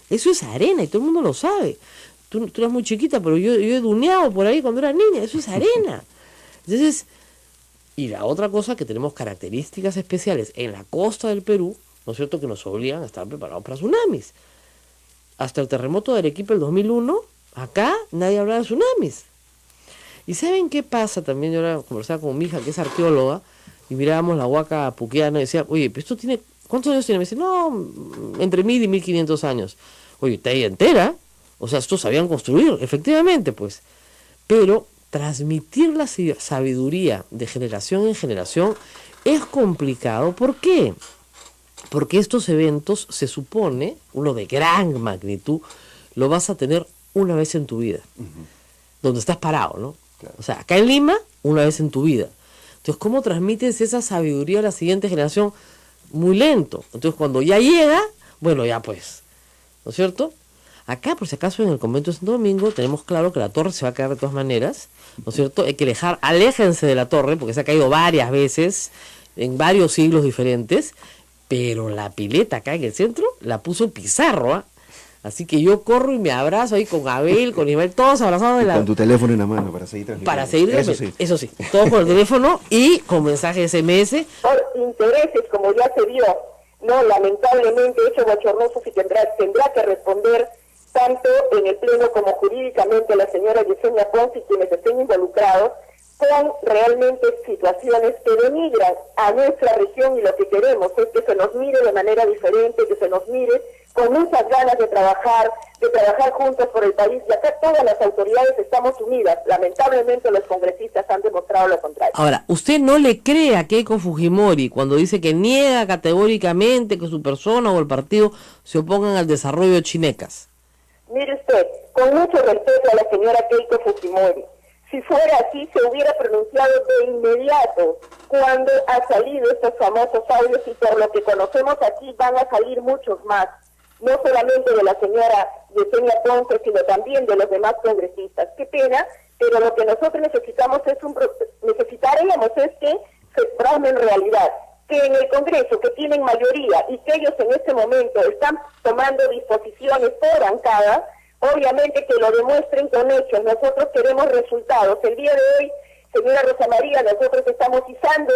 Eso es arena y todo el mundo lo sabe. Tú eras muy chiquita, pero yo he duneado por ahí cuando era niña. Eso es arena. Entonces, y la otra cosa, que tenemos características especiales en la costa del Perú, ¿no es cierto?, que nos obligan a estar preparados para tsunamis. Hasta el terremoto de Arequipa el 2001, acá nadie hablaba de tsunamis. ¿Y saben qué pasa también? Yo ahora conversaba con mi hija, que es arqueóloga, y mirábamos la huaca puquiana y decía, oye, ¿esto tiene cuántos años tiene? Me dice, no, entre 1000 y 1500 años. Oye, está ahí entera. O sea, estos sabían construir, efectivamente, pues. Pero transmitir la sabiduría de generación en generación es complicado. ¿Por qué? Porque estos eventos, se supone, uno de gran magnitud, lo vas a tener una vez en tu vida, donde estás parado, ¿no? Claro. O sea, acá en Lima, una vez en tu vida. Entonces, ¿cómo transmites esa sabiduría a la siguiente generación? Muy lento. Entonces, cuando ya llega, bueno, ya pues, ¿no es cierto? Acá, por si acaso, en el convento de Santo Domingo, tenemos claro que la torre se va a caer de todas maneras, ¿no es cierto? Hay que aléjense de la torre, porque se ha caído varias veces, en varios siglos diferentes, pero la pileta acá en el centro la puso Pizarro, ¿eh? Así que yo corro y me abrazo ahí con Abel, con Ismael, todos abrazados de la... Con tu teléfono en la mano para seguir transmitiendo. Para seguir transmitiendo. Eso sí, todos con el teléfono y con mensajes SMS. Por intereses, como ya se vio, no, lamentablemente, hecho bochornoso, y tendrá que responder tanto en el Pleno como jurídicamente la señora Yesenia Ponce y quienes estén involucrados, con realmente situaciones que denigran a nuestra región, y lo que queremos es que se nos mire de manera diferente, que se nos mire con muchas ganas de trabajar, de trabajar juntos por el país, y acá todas las autoridades estamos unidas. Lamentablemente los congresistas han demostrado lo contrario. Ahora, ¿usted no le cree a Keiko Fujimori cuando dice que niega categóricamente que su persona o el partido se opongan al desarrollo de Chinecas? Mire usted, con mucho respeto a la señora Keiko Fujimori, si fuera así se hubiera pronunciado de inmediato cuando ha salido estos famosos audios, y por lo que conocemos aquí van a salir muchos más, no solamente de la señora Yesenia Ponce, sino también de los demás congresistas. Qué pena, pero lo que nosotros necesitaríamos es que se plasme en realidad, que en el Congreso, que tienen mayoría y que ellos en este momento están tomando disposiciones por bancada, obviamente que lo demuestren con hechos. Nosotros queremos resultados. El día de hoy, señora Rosa María, nosotros estamos izando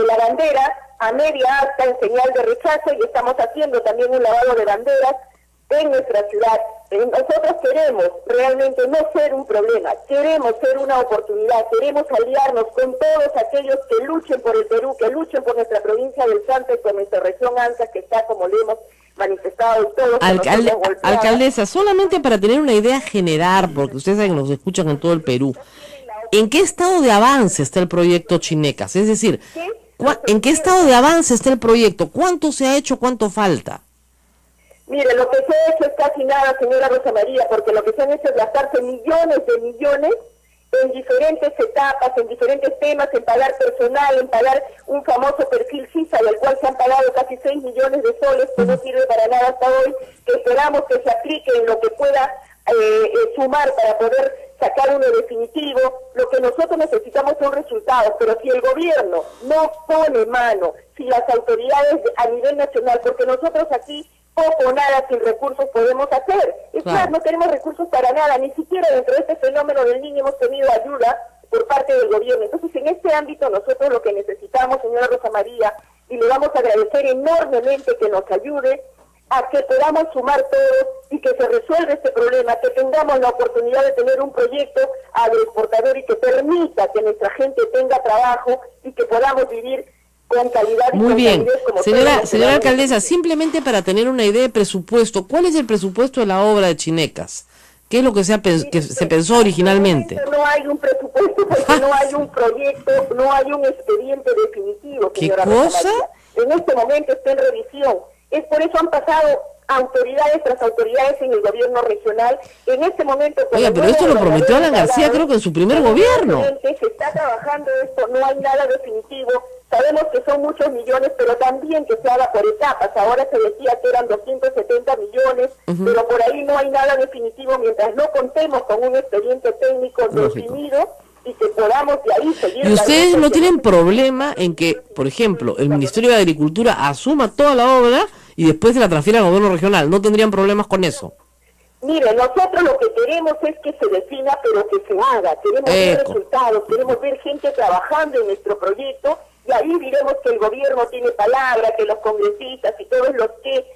la bandera a media asta en señal de rechazo, y estamos haciendo también un lavado de banderas en nuestra ciudad. Nosotros queremos realmente no ser un problema, queremos ser una oportunidad, queremos aliarnos con todos aquellos que luchen por el Perú, que luchen por nuestra provincia del Santa y por nuestra región Ancash, que está, como le hemos manifestado todos. Alcaldesa, solamente para tener una idea general, porque ustedes saben que nos escuchan en todo el Perú, ¿en qué estado de avance está el proyecto Chinecas? Es decir, ¿en qué estado de avance está el proyecto? ¿Cuánto se ha hecho? ¿Cuánto falta? Mire, lo que se ha hecho es casi nada, señora Rosa María, porque lo que se han hecho es gastarse millones de millones en diferentes etapas, en diferentes temas, en pagar personal, en pagar un famoso perfil CISA, del cual se han pagado casi 6 millones de soles, que no sirve para nada hasta hoy, que esperamos que se aplique en lo que pueda sumar para poder sacar uno definitivo. Lo que nosotros necesitamos son resultados, pero si el gobierno no pone mano, si las autoridades a nivel nacional, porque nosotros aquí poco o nada sin recursos podemos hacer. Es más, no tenemos recursos para nada, ni siquiera dentro de este fenómeno del niño hemos tenido ayuda por parte del gobierno. Entonces, en este ámbito nosotros lo que necesitamos, señora Rosa María, y le vamos a agradecer enormemente que nos ayude a que podamos sumar todos y que se resuelva este problema, que tengamos la oportunidad de tener un proyecto agroexportador y que permita que nuestra gente tenga trabajo y que podamos vivir con calidad y muy con bien, señora alcaldesa, sí. Simplemente para tener una idea de presupuesto, ¿cuál es el presupuesto de la obra de Chinecas? ¿Qué es lo que se pensó originalmente? No hay un presupuesto porque no hay un proyecto, no hay un expediente definitivo, señora. ¿Qué cosa? En este momento está en revisión. Es por eso han pasado autoridades tras autoridades en el gobierno regional. En este momento... Oiga, pero esto lo prometió Alan García, creo que en su primer gobierno. Se está trabajando esto, no hay nada definitivo. Sabemos que son muchos millones, pero también que se haga por etapas. Ahora se decía que eran 270 millones, pero por ahí no hay nada definitivo mientras no contemos con un expediente técnico definido y que podamos de ahí seguir. ¿Y ustedes no tienen problema en que, por ejemplo, el Ministerio de Agricultura asuma toda la obra y después se la transfiera al gobierno regional? ¿No tendrían problemas con eso? Mire, nosotros lo que queremos es que se defina, pero que se haga. Queremos ver resultados, queremos ver gente trabajando en nuestro proyecto, y ahí diremos que el gobierno tiene palabra, que los congresistas y todos los que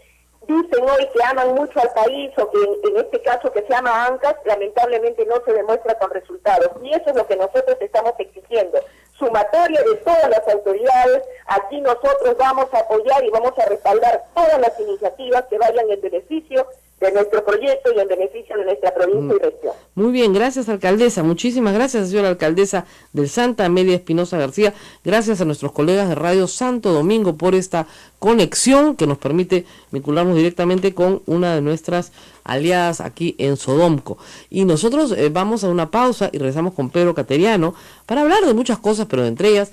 dicen hoy que aman mucho al país, o que en este caso que se llama Ancash, lamentablemente no se demuestra con resultados. Y eso es lo que nosotros estamos exigiendo. Sumatoria de todas las autoridades, aquí nosotros vamos a apoyar y vamos a respaldar todas las iniciativas que vayan en beneficio de nuestro proyecto y en beneficio de nuestra provincia y región. Muy bien, gracias alcaldesa, muchísimas gracias señora alcaldesa del Santa, Amelia Espinosa García, gracias a nuestros colegas de Radio Santo Domingo por esta conexión que nos permite vincularnos directamente con una de nuestras aliadas aquí en Sodomco. Y nosotros vamos a una pausa y regresamos con Pedro Cateriano para hablar de muchas cosas, pero entre ellas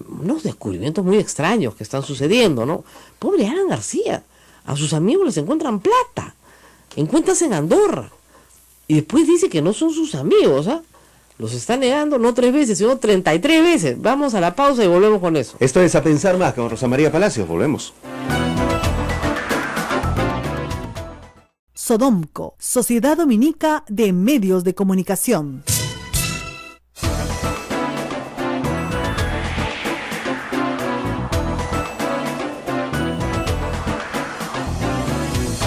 unos descubrimientos muy extraños que están sucediendo, ¿no? Pobre Alan García, a sus amigos les encuentran plata en cuentas en Andorra, y después dice que no son sus amigos, ¿ah? Los está negando no 3 veces, sino 33 veces. Vamos a la pausa y volvemos con eso. Esto es A Pensar Más con Rosa María Palacios, volvemos. Sodomco, Sociedad Dominica de Medios de Comunicación.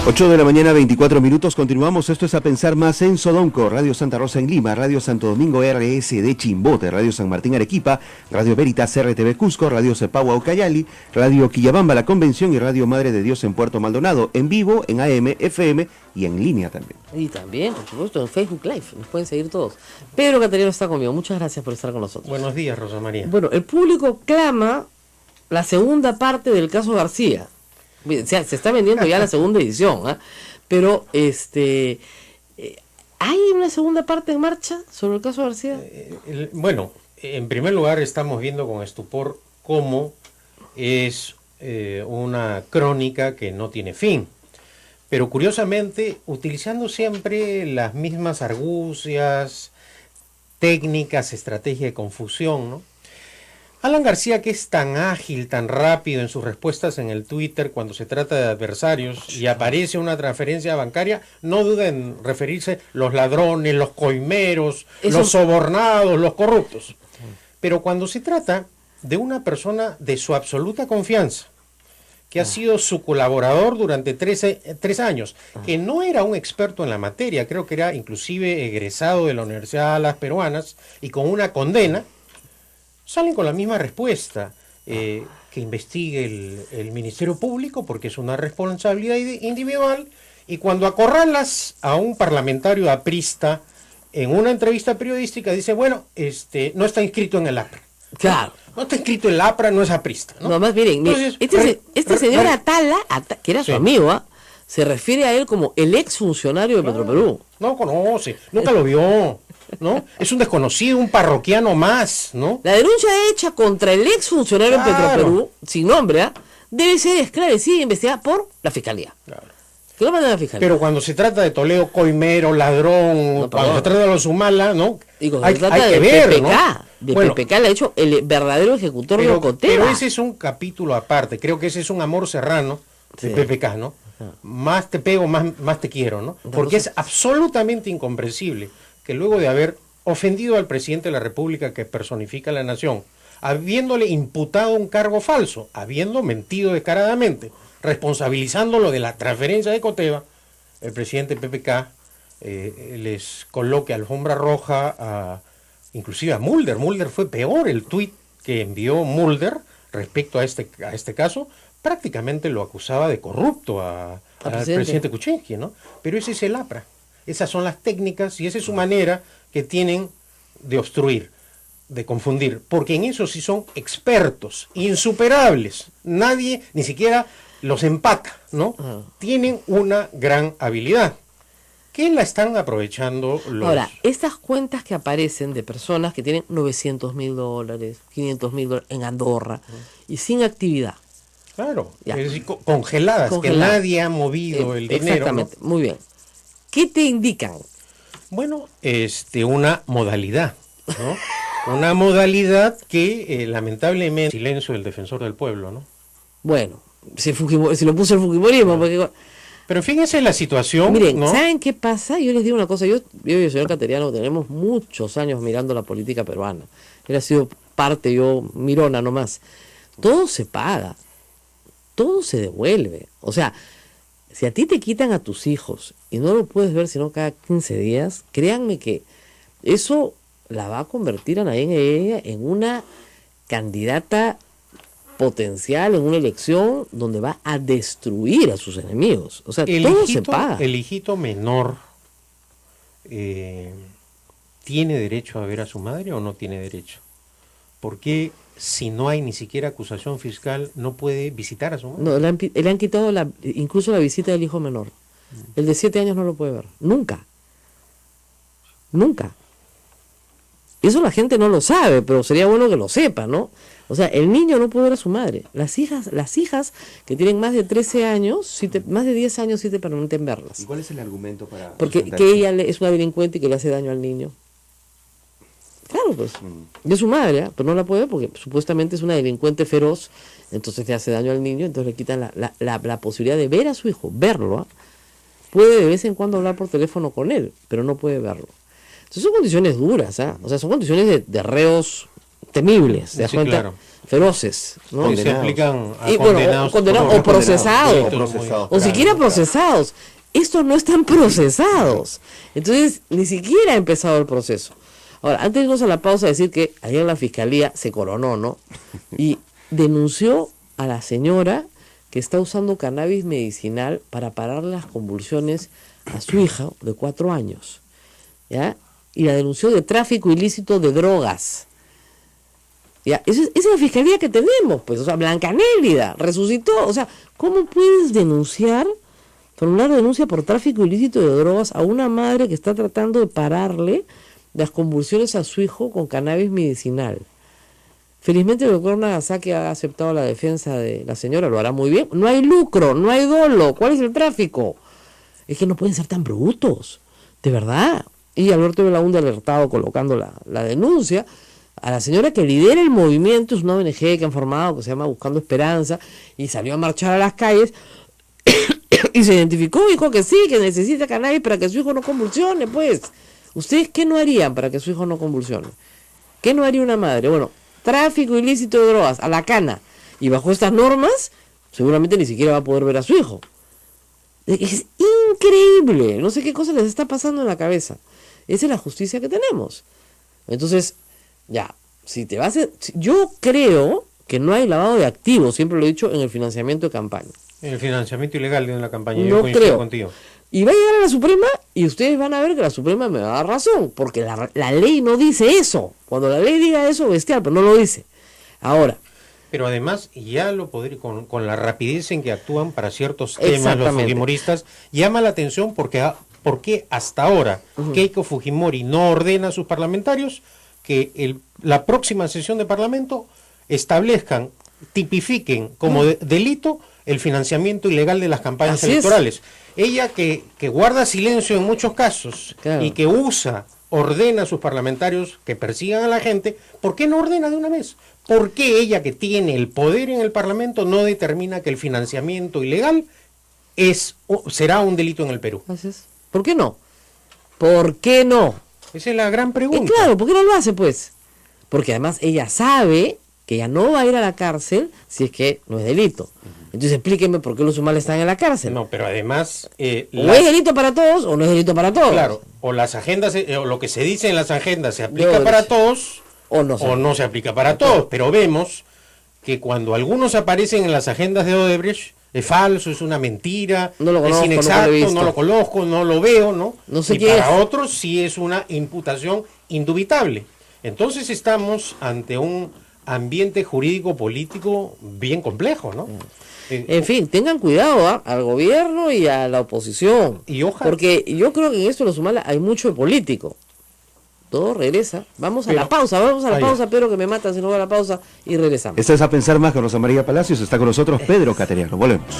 8 de la mañana, 24 minutos. Continuamos. Esto es A Pensar Más en Sodonco, Radio Santa Rosa en Lima, Radio Santo Domingo RS de Chimbote, Radio San Martín Arequipa, Radio Veritas RTV Cusco, Radio Cepagua Ucayali, Radio Quillabamba La Convención y Radio Madre de Dios en Puerto Maldonado, en vivo, en AM, FM y en línea también. Y también, por supuesto, en Facebook Live. Nos pueden seguir todos. Pedro Caterino está conmigo. Muchas gracias por estar con nosotros. Buenos días, Rosa María. Bueno, el público clama la segunda parte del caso García. O sea, se está vendiendo ya la segunda edición, ¿eh? Pero ¿hay una segunda parte en marcha sobre el caso García? Bueno, en primer lugar estamos viendo con estupor cómo es una crónica que no tiene fin. Pero curiosamente, utilizando siempre las mismas argucias, técnicas, estrategia de confusión, ¿no? Alan García, que es tan ágil, tan rápido en sus respuestas en el Twitter cuando se trata de adversarios y aparece una transferencia bancaria, no duda en referirse los ladrones, los coimeros, los sobornados, los corruptos. Pero cuando se trata de una persona de su absoluta confianza, que ha sido su colaborador durante 3 años, que no era un experto en la materia, creo que era inclusive egresado de la Universidad de las Peruanas y con una condena, salen con la misma respuesta, que investigue el Ministerio Público porque es una responsabilidad individual, y cuando acorralas a un parlamentario aprista en una entrevista periodística dice, bueno, no está inscrito en el APRA. Claro. No está inscrito en el APRA, no es aprista, ¿no? No, más miren, Entonces, este señor Atala, que era su amigo, se refiere a él como el ex funcionario de Petroperú. No conoce, nunca lo vio, ¿no? Es un desconocido, un parroquiano más, ¿no? La denuncia hecha contra el ex funcionario de Petroperú, sin nombre, debe ser esclarecida e investigada por la Fiscalía. Claro. Que lo manden a la Fiscalía. Pero cuando se trata de Toledo Coimero, ladrón, cuando se trata de los Humala, ¿no? Y cuando hay se trata que de ver, PPK, ¿no? de Bueno, PPK le ha hecho el verdadero ejecutor de Ocoteva. pero ese es un capítulo aparte, creo que ese es un amor serrano de PPK, ¿no? Más te pego, más te quiero, ¿no? Porque es absolutamente incomprensible que luego de haber ofendido al presidente de la República que personifica a la nación, habiéndole imputado un cargo falso, habiendo mentido descaradamente, responsabilizándolo de la transferencia de Ocoteva, el presidente PPK les coloque alfombra roja inclusive a Mulder. Mulder fue peor, el tuit que envió Mulder respecto a este caso, prácticamente lo acusaba de corrupto al presidente Kuczynski, ¿no? Pero ese es el APRA, esas son las técnicas y esa es su manera que tienen de obstruir, de confundir, porque en eso sí son expertos, insuperables, nadie ni siquiera los empata, ¿no? Tienen una gran habilidad, que la están aprovechando los... Ahora, estas cuentas que aparecen de personas que tienen $900.000, $500.000 en Andorra y sin actividad. Claro, es decir, congeladas, que nadie ha movido el dinero. Exactamente, ¿no? Muy bien. ¿Qué te indican? Bueno, una modalidad, ¿no? Una modalidad que lamentablemente silencio del defensor del pueblo, ¿no? Bueno, si lo puso el Fujimorismo, porque... Pero fíjense la situación. Miren, ¿no? ¿Saben qué pasa? Yo les digo una cosa, yo y el señor Cateriano tenemos muchos años mirando la política peruana. Él ha sido parte, yo mirona nomás. Todo se paga, todo se devuelve. O sea, si a ti te quitan a tus hijos y no lo puedes ver sino cada 15 días, créanme que eso la va a convertir a ella en una candidata potencial en una elección donde va a destruir a sus enemigos. O sea, todo se paga. El hijito menor ¿tiene derecho a ver a su madre o no tiene derecho? Porque si no hay ni siquiera acusación fiscal, no puede visitar a su madre. No, le han quitado incluso la visita del hijo menor. El de 7 años no lo puede ver. Nunca. Nunca. Eso la gente no lo sabe, pero sería bueno que lo sepa, ¿no? O sea, el niño no puede ver a su madre. Las hijas que tienen más de 13 años, más de 10 años, sí te permiten verlas. ¿Y cuál es el argumento para...? Porque que ella es una delincuente y que le hace daño al niño. Claro, pues. Y es su madre, pero no la puede ver porque supuestamente es una delincuente feroz, entonces le hace daño al niño, entonces le quitan la posibilidad de ver a su hijo, verlo. Puede de vez en cuando hablar por teléfono con él, pero no puede verlo. Entonces son condiciones duras, o sea, son condiciones de reos temibles, ¿te das cuenta? Claro. feroces, ¿no? Que se aplican a Y bueno, condenados o procesados, o siquiera procesados. Estos no están procesados. Entonces, ni siquiera ha empezado el proceso. Ahora, antes de irnos a la pausa, decir que ayer la fiscalía se coronó, ¿no? Y denunció a la señora que está usando cannabis medicinal para parar las convulsiones a su hija de 4 años, ¿ya? Y la denunció de tráfico ilícito de drogas. ¿Ya? Esa es la fiscalía que tenemos, pues, o sea, Blancanélida resucitó. O sea, ¿cómo puedes formular denuncia por tráfico ilícito de drogas a una madre que está tratando de pararle las convulsiones a su hijo con cannabis medicinal? Felizmente el doctor Nagasaki ha aceptado la defensa de la señora, lo hará muy bien. No hay lucro, no hay dolo. ¿Cuál es el tráfico? Es que no pueden ser tan brutos, de verdad. Y Alberto Belaúnde alertado colocando la denuncia a la señora que lidera el movimiento, es una ONG que han formado, que se llama Buscando Esperanza, y salió a marchar a las calles y se identificó, dijo que sí, que necesita cannabis para que su hijo no convulsione, pues. ¿Ustedes qué no harían para que su hijo no convulsione? ¿Qué no haría una madre? Bueno, tráfico ilícito de drogas, a la cana. Y bajo estas normas, seguramente ni siquiera va a poder ver a su hijo. Es increíble. No sé qué cosa les está pasando en la cabeza. Esa es la justicia que tenemos. Entonces, ya, si te vas a... Yo creo que no hay lavado de activos, siempre lo he dicho, en el financiamiento de campaña. En el financiamiento ilegal de la campaña, No yo coincido creo. contigo. Y va a llegar a la Suprema y ustedes van a ver que la Suprema me va a dar razón, porque la ley no dice eso. Cuando la ley diga eso, bestial, pero no lo dice. Ahora. Pero además, ya lo podría, con la rapidez en que actúan para ciertos temas los fujimoristas, llama la atención porque hasta ahora Keiko Fujimori no ordena a sus parlamentarios que la próxima sesión de Parlamento establezcan, tipifiquen como delito el financiamiento ilegal de las campañas electorales. Ella que guarda silencio en muchos casos, claro, y que ordena a sus parlamentarios que persigan a la gente, ¿por qué no ordena de una vez? ¿Por qué ella, que tiene el poder en el Parlamento, no determina que el financiamiento ilegal será un delito en el Perú? Así es. ¿Por qué no? ¿Por qué no? Esa es la gran pregunta. Claro, ¿por qué no lo hace, pues? Porque además ella sabe que ella no va a ir a la cárcel si es que no es delito. Entonces explíqueme por qué los humanos están en la cárcel. No, pero además... o es delito para todos o no es delito para todos. Claro, o las agendas, o lo que se dice en las agendas se aplica para todos, o no se aplica para todos. Pero vemos que cuando algunos aparecen en las agendas de Odebrecht, es falso, es una mentira, no lo conozco, es inexacto, no lo conozco, no lo veo, ¿no? No sé y qué para es. otros sí es una imputación indubitable. Entonces estamos ante un ambiente jurídico político bien complejo, ¿no? En fin, tengan cuidado al gobierno y a la oposición. Y ojalá. Porque yo creo que en esto en los humanos hay mucho de político. Todo regresa. Vamos a la pausa, Pedro, que me matan si no voy a la pausa, y regresamos. Esta es A Pensar Más con Rosa María Palacios. Está con nosotros Pedro Cateriano. Volvemos.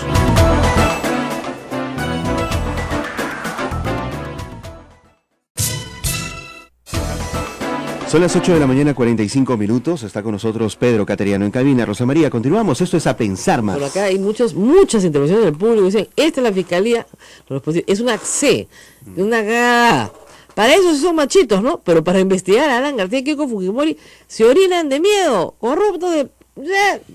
Son las 8 de la mañana, 45 minutos. Está con nosotros Pedro Cateriano en cabina. Rosa María, continuamos. Esto es A Pensar Más. Por acá hay muchas intervenciones del público. Dicen, esta es la fiscalía. Es una C, una G. Para eso sí son machitos, ¿no? Pero para investigar a Alan García y Keiko Fujimori se orinan de miedo, corruptos de...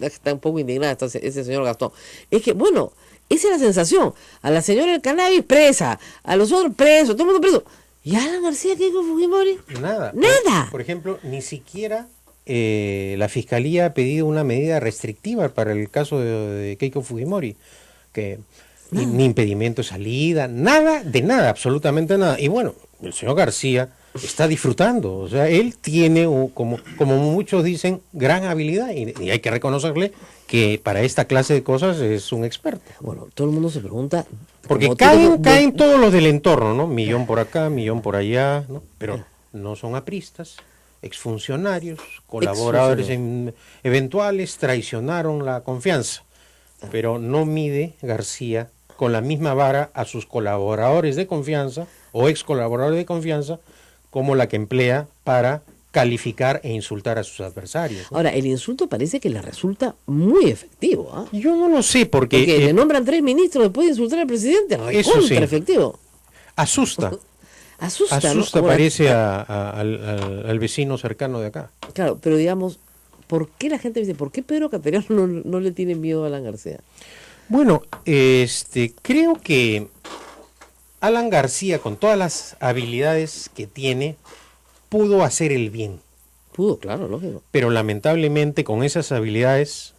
Está un poco indignado ese señor Gastón. Es que, bueno, esa es la sensación. A la señora del cannabis presa, a los otros presos, todo el mundo preso. ¿Y Alan García, Keiko Fujimori? Nada. Nada. Por ejemplo, ni siquiera la Fiscalía ha pedido una medida restrictiva para el caso de Keiko Fujimori, que ni impedimento de salida, nada, absolutamente nada. Y bueno, el señor García está disfrutando, o sea, él tiene, como muchos dicen, gran habilidad, y hay que reconocerle que para esta clase de cosas es un experto. Bueno, todo el mundo se pregunta... Porque caen todos los del entorno, ¿no? Millón por acá, millón por allá, ¿no? Pero no son apristas, exfuncionarios, colaboradores eventuales, traicionaron la confianza. Pero no mide García con la misma vara a sus colaboradores de confianza o ex colaboradores de confianza como la que emplea para calificar e insultar a sus adversarios, ¿no? Ahora, el insulto parece que le resulta muy efectivo, ¿ah? Yo no lo sé porque le nombran 3 ministros después de insultar al presidente. Eso sí. Efectivo. Asusta, ¿no? parece al vecino cercano de acá. Claro, pero digamos, ¿Por qué la gente dice, por qué Pedro Cateriano no le tiene miedo a Alan García? Bueno, creo que Alan García, con todas las habilidades que tiene, pudo hacer el bien. Pudo, claro, lógico. Pero lamentablemente con esas habilidades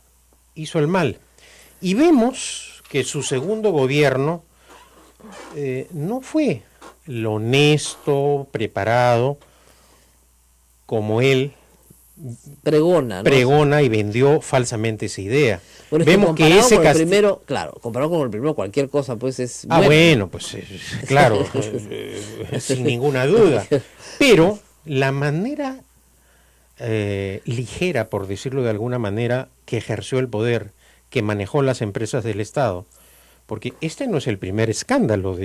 hizo el mal. Y vemos que su segundo gobierno no fue lo honesto, preparado, como él pregona y vendió falsamente esa idea. Bueno, vemos que ese con el primero, claro, comparado con el primero, cualquier cosa pues es bueno, pues claro, sin ninguna duda. Pero la manera ligera, por decirlo de alguna manera, que ejerció el poder, que manejó las empresas del Estado, porque este no es el primer escándalo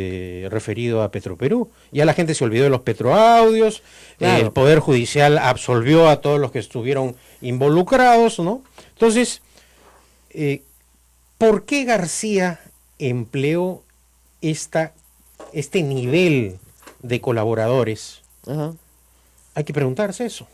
referido a Petroperú. Ya la gente se olvidó de los petroaudios, claro. El Poder Judicial absolvió a todos los que estuvieron involucrados, ¿no? Entonces, ¿por qué García empleó este nivel de colaboradores? Ajá. Hay que preguntarse eso.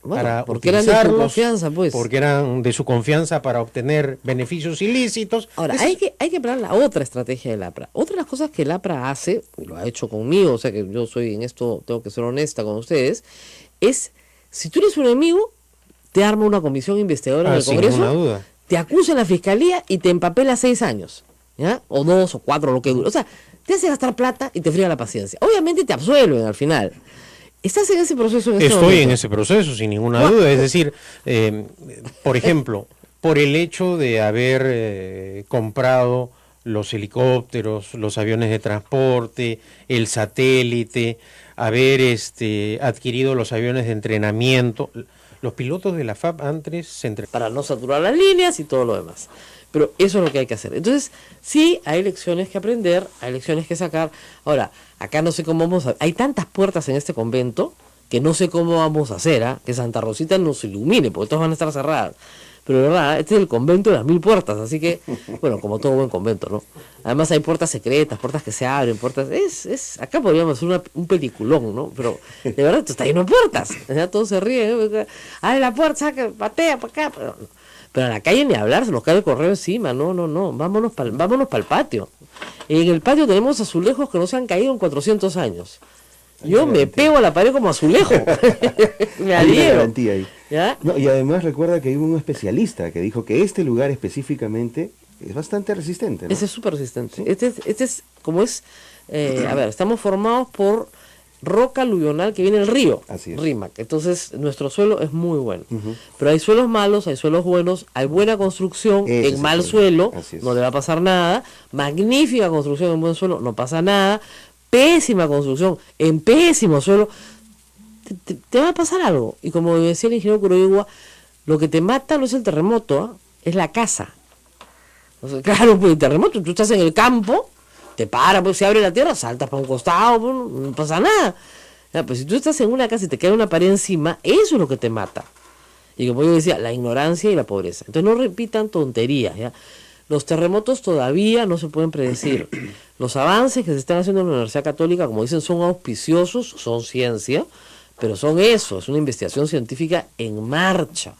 Bueno, porque eran de su confianza, pues. Porque eran de su confianza para obtener beneficios ilícitos. Ahora, hay que hablar la otra estrategia del APRA. Otra de las cosas que el APRA hace, y lo ha hecho conmigo, o sea que yo soy en esto, tengo que ser honesta con ustedes, es, si tú eres un enemigo, te arma una comisión investigadora en el Congreso, te acusa en la Fiscalía y te empapela 6 años, ¿ya? O 2 o 4, lo que dure. O sea, te hace gastar plata y te friega la paciencia. Obviamente te absuelven al final. ¿Estás en ese proceso? Estoy en ese proceso, sin ninguna duda. Es decir, por ejemplo, por el hecho de haber comprado los helicópteros, los aviones de transporte, el satélite, haber adquirido los aviones de entrenamiento, los pilotos de la FAB antes se entrenaban para no saturar las líneas y todo lo demás. Pero eso es lo que hay que hacer. Entonces, sí, hay lecciones que aprender, hay lecciones que sacar. Ahora, acá no sé cómo vamos a... Hay tantas puertas en este convento que no sé cómo vamos a hacer, que Santa Rosita nos ilumine, porque todas van a estar cerradas. Pero de verdad, este es el convento de las 1000 puertas, así que, bueno, como todo buen convento, ¿no? Además hay puertas secretas, puertas que se abren, puertas... acá podríamos hacer un peliculón, ¿no? Pero de verdad, esto está lleno de puertas. Ya todos se ríen, ¿no? Abre la puerta, saca, patea para acá, pero en la calle ni hablar, se nos cae el correo encima, no, vámonos para el patio. En el patio tenemos azulejos que no se han caído en 400 años. Yo me pego a la pared como azulejo. Me adhiero. Ahí. ¿Ya? No, y además recuerda que hay un especialista que dijo que este lugar específicamente es bastante resistente, ¿no? Este es súper resistente. ¿Sí? Este es como es, a ver, estamos formados por roca aluvional que viene del río, Rímac. Entonces nuestro suelo es muy bueno. Pero hay suelos malos, hay suelos buenos, hay buena construcción en mal suelo, no le va a pasar nada. Magnífica construcción en buen suelo, no pasa nada. Pésima construcción en pésimo suelo, te va a pasar algo. Y como decía el ingeniero Curoigua, lo que te mata no es el terremoto, es la casa. O sea, claro, pues el terremoto, tú estás en el campo, te para, pues se abre la tierra, saltas para un costado, pues, no pasa nada. Ya, pues si tú estás en una casa y te cae una pared encima, eso es lo que te mata. Y como yo decía, la ignorancia y la pobreza. Entonces no repitan tonterías, ¿ya? Los terremotos todavía no se pueden predecir. Los avances que se están haciendo en la Universidad Católica, como dicen, son auspiciosos, son ciencia, pero son eso, es una investigación científica en marcha,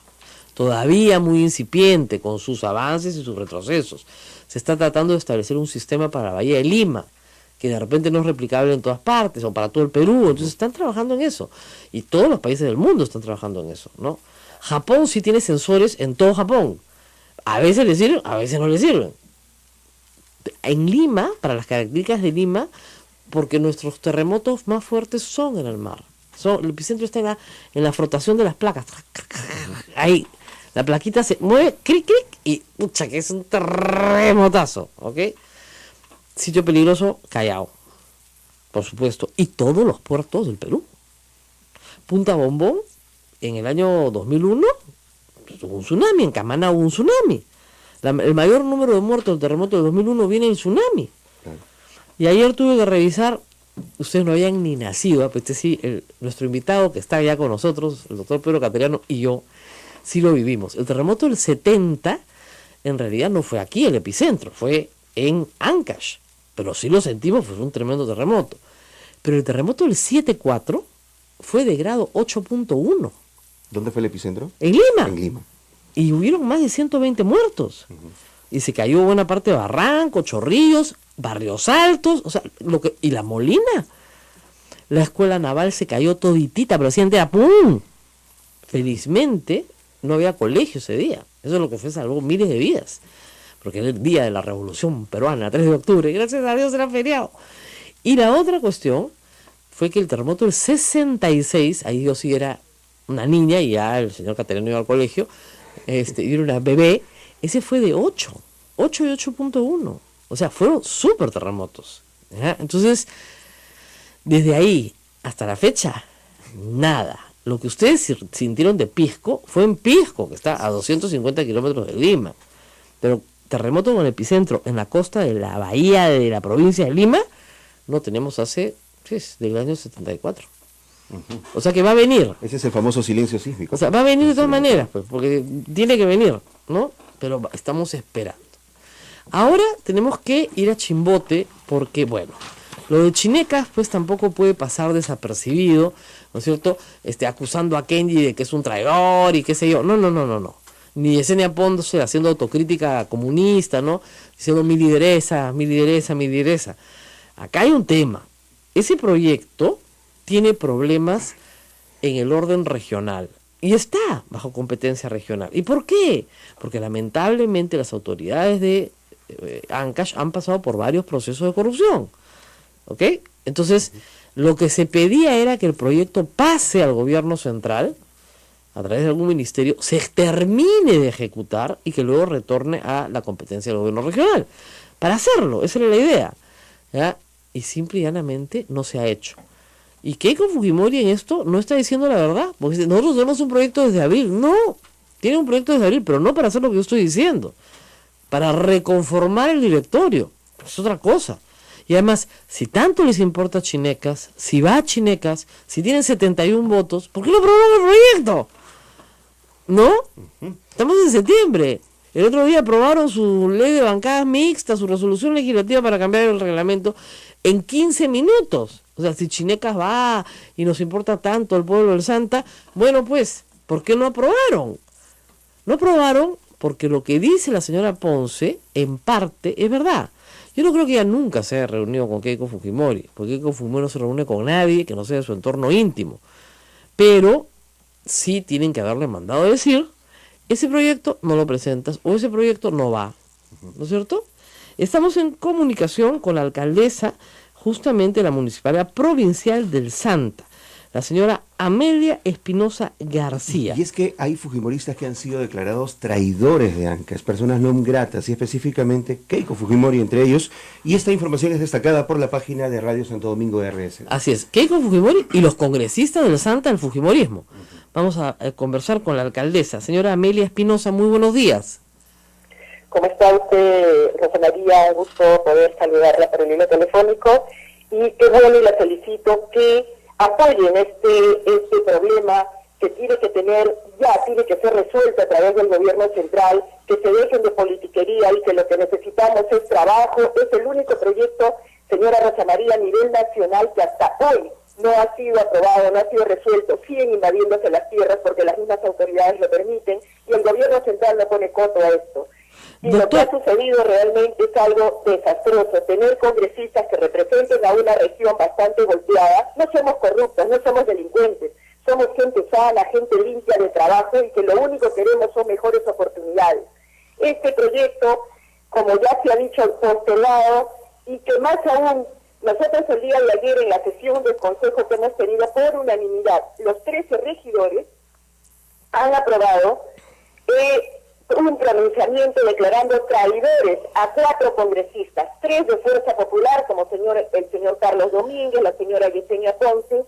todavía muy incipiente, con sus avances y sus retrocesos. Se está tratando de establecer un sistema para la Bahía de Lima, que de repente no es replicable en todas partes, o para todo el Perú, entonces están trabajando en eso. Y todos los países del mundo están trabajando en eso, ¿no? Japón sí tiene sensores en todo Japón. A veces les sirven, a veces no les sirven. En Lima, para las características de Lima, porque nuestros terremotos más fuertes son en el mar. El epicentro está en la frotación de las placas. Ahí, la plaquita se mueve, cric, cric, y pucha, que es un terremotazo, ¿ok? Sitio peligroso, Callao, por supuesto. Y todos los puertos del Perú. Punta Bombón, en el año 2001, hubo un tsunami, en Camaná hubo un tsunami. El mayor número de muertos del terremoto del 2001 viene del tsunami. Claro. Y ayer tuve que revisar, ustedes no habían ni nacido, pues nuestro invitado que está ya con nosotros, el doctor Pedro Cateriano y yo, sí lo vivimos. El terremoto del 70, en realidad no fue aquí el epicentro, fue en Ancash, pero sí lo sentimos, fue un tremendo terremoto. Pero el terremoto del 7.4 fue de grado 8.1. ¿Dónde fue el epicentro? En Lima. En Lima. Y hubieron más de 120 muertos. Y se cayó buena parte de Barranco, Chorrillos, Barrios Altos, o sea, y La Molina. La escuela naval se cayó toditita, pero así entera, ¡pum! Felizmente no había colegio ese día. Eso es lo que fue, salvó miles de vidas. Porque era el día de la Revolución Peruana, 3 de octubre. Gracias a Dios era feriado. Y la otra cuestión fue que el terremoto del 66, ahí yo sí era una niña y ya el señor Caterino iba al colegio, y era una bebé, ese fue de 8 y 8.1. O sea, fueron súper terremotos. ¿Ya? Entonces, desde ahí hasta la fecha, nada. Lo que ustedes sintieron de Pisco fue en Pisco, que está a 250 kilómetros de Lima. Pero terremoto con epicentro en la costa de la bahía de la provincia de Lima, no tenemos hace, del año 74. O sea que va a venir. Ese es el famoso silencio sísmico. O sea, va a venir de todas maneras, pues, porque tiene que venir, ¿no? Pero estamos esperando. Ahora tenemos que ir a Chimbote, porque, bueno, lo de Chinecas, pues tampoco puede pasar desapercibido, ¿no es cierto? Acusando a Kenji de que es un traidor y qué sé yo. No. Ni Yesenia Ponce haciendo autocrítica comunista, ¿no? Diciendo mi lideresa. Acá hay un tema. Ese proyecto tiene problemas en el orden regional y está bajo competencia regional. ¿Y por qué? Porque lamentablemente las autoridades de Ancash han pasado por varios procesos de corrupción. ¿Ok? Entonces, lo que se pedía era que el proyecto pase al gobierno central a través de algún ministerio, se termine de ejecutar y que luego retorne a la competencia del gobierno regional. Para hacerlo, esa era la idea. ¿Ya? Y simple y llanamente no se ha hecho. Y Keiko Fujimori en esto no está diciendo la verdad, porque dice, nosotros tenemos un proyecto desde abril. No, tiene un proyecto desde abril, pero no para hacer lo que yo estoy diciendo, para reconformar el directorio. Es otra cosa. Y además, si tanto les importa Chinecas, si va a Chinecas, si tienen 71 votos, ¿por qué no aprobaron el proyecto? ¿No? Estamos en septiembre. El otro día aprobaron su ley de bancadas mixtas, su resolución legislativa para cambiar el reglamento en 15 minutos. O sea, si Chinecas va y nos importa tanto el pueblo del Santa, bueno, pues, ¿por qué no aprobaron? No aprobaron porque lo que dice la señora Ponce, en parte, es verdad. Yo no creo que ella nunca se haya reunido con Keiko Fujimori, porque Keiko Fujimori no se reúne con nadie que no sea de su entorno íntimo. Pero sí tienen que haberle mandado a decir, ese proyecto no lo presentas o ese proyecto no va, ¿no es cierto? Estamos en comunicación con la alcaldesa justamente de la Municipalidad Provincial del Santa, la señora Amelia Espinosa García. Y es que hay fujimoristas que han sido declarados traidores de Ancash, personas no gratas, y específicamente Keiko Fujimori entre ellos, y esta información es destacada por la página de Radio Santo Domingo RS. Así es, Keiko Fujimori y los congresistas del Santa del Fujimorismo. Vamos a conversar con la alcaldesa, señora Amelia Espinosa, muy buenos días. ¿Cómo está usted, Rosa María? Gusto poder saludarla por el hilo telefónico, y qué bueno, y la felicito que apoyen este problema que tiene que tiene que ser resuelto a través del gobierno central, que se dejen de politiquería y que lo que necesitamos es trabajo. Es el único proyecto, señora Rosa María, a nivel nacional que hasta hoy no ha sido aprobado, no ha sido resuelto. Siguen invadiéndose las tierras porque las mismas autoridades lo permiten y el gobierno central no pone coto a esto. Y lo que ha sucedido realmente es algo desastroso. Tener congresistas que representen a una región bastante golpeada. No somos corruptos, no somos delincuentes. Somos gente sana, gente limpia de trabajo y que lo único que queremos son mejores oportunidades. Este proyecto, como ya se ha dicho, postulado, y que más aún, nosotros el día de ayer en la sesión del Consejo que hemos tenido por unanimidad, los 13 regidores han aprobado un pronunciamiento declarando traidores a 4 congresistas, 3 de Fuerza Popular, como el señor Carlos Domínguez, la señora Yesenia Ponce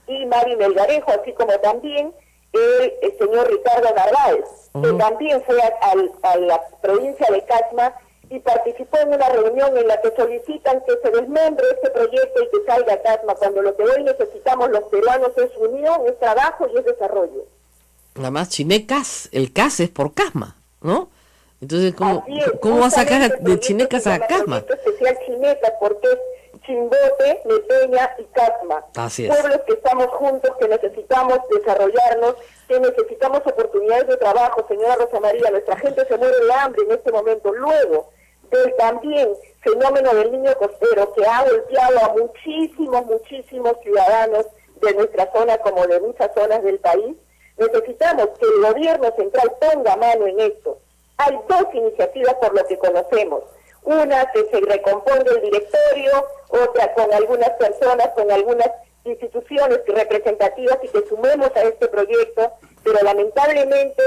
y Mari Melgarejo, así como también el señor Ricardo Narváez, que también fue a la provincia de Casma y participó en una reunión en la que solicitan que se desmembre este proyecto y que salga a Casma, cuando lo que hoy necesitamos los peruanos es unión, es trabajo y es desarrollo. Nada más Chinecas, el CAS es por Casma, ¿no? Entonces, ¿cómo va a sacar de Chinecas a Casma? Especial Chinecas, porque es Chimbote, Mepeña y Casma. Así es. Pueblos que estamos juntos, que necesitamos desarrollarnos, que necesitamos oportunidades de trabajo, señora Rosa María. Nuestra gente se muere de hambre en este momento. Luego del también fenómeno del niño costero, que ha golpeado a muchísimos ciudadanos de nuestra zona como de muchas zonas del país, necesitamos que el gobierno central ponga mano en esto. Hay dos iniciativas por lo que conocemos. Una, que se recomponga el directorio, otra con algunas personas, con algunas instituciones representativas y que sumemos a este proyecto, pero lamentablemente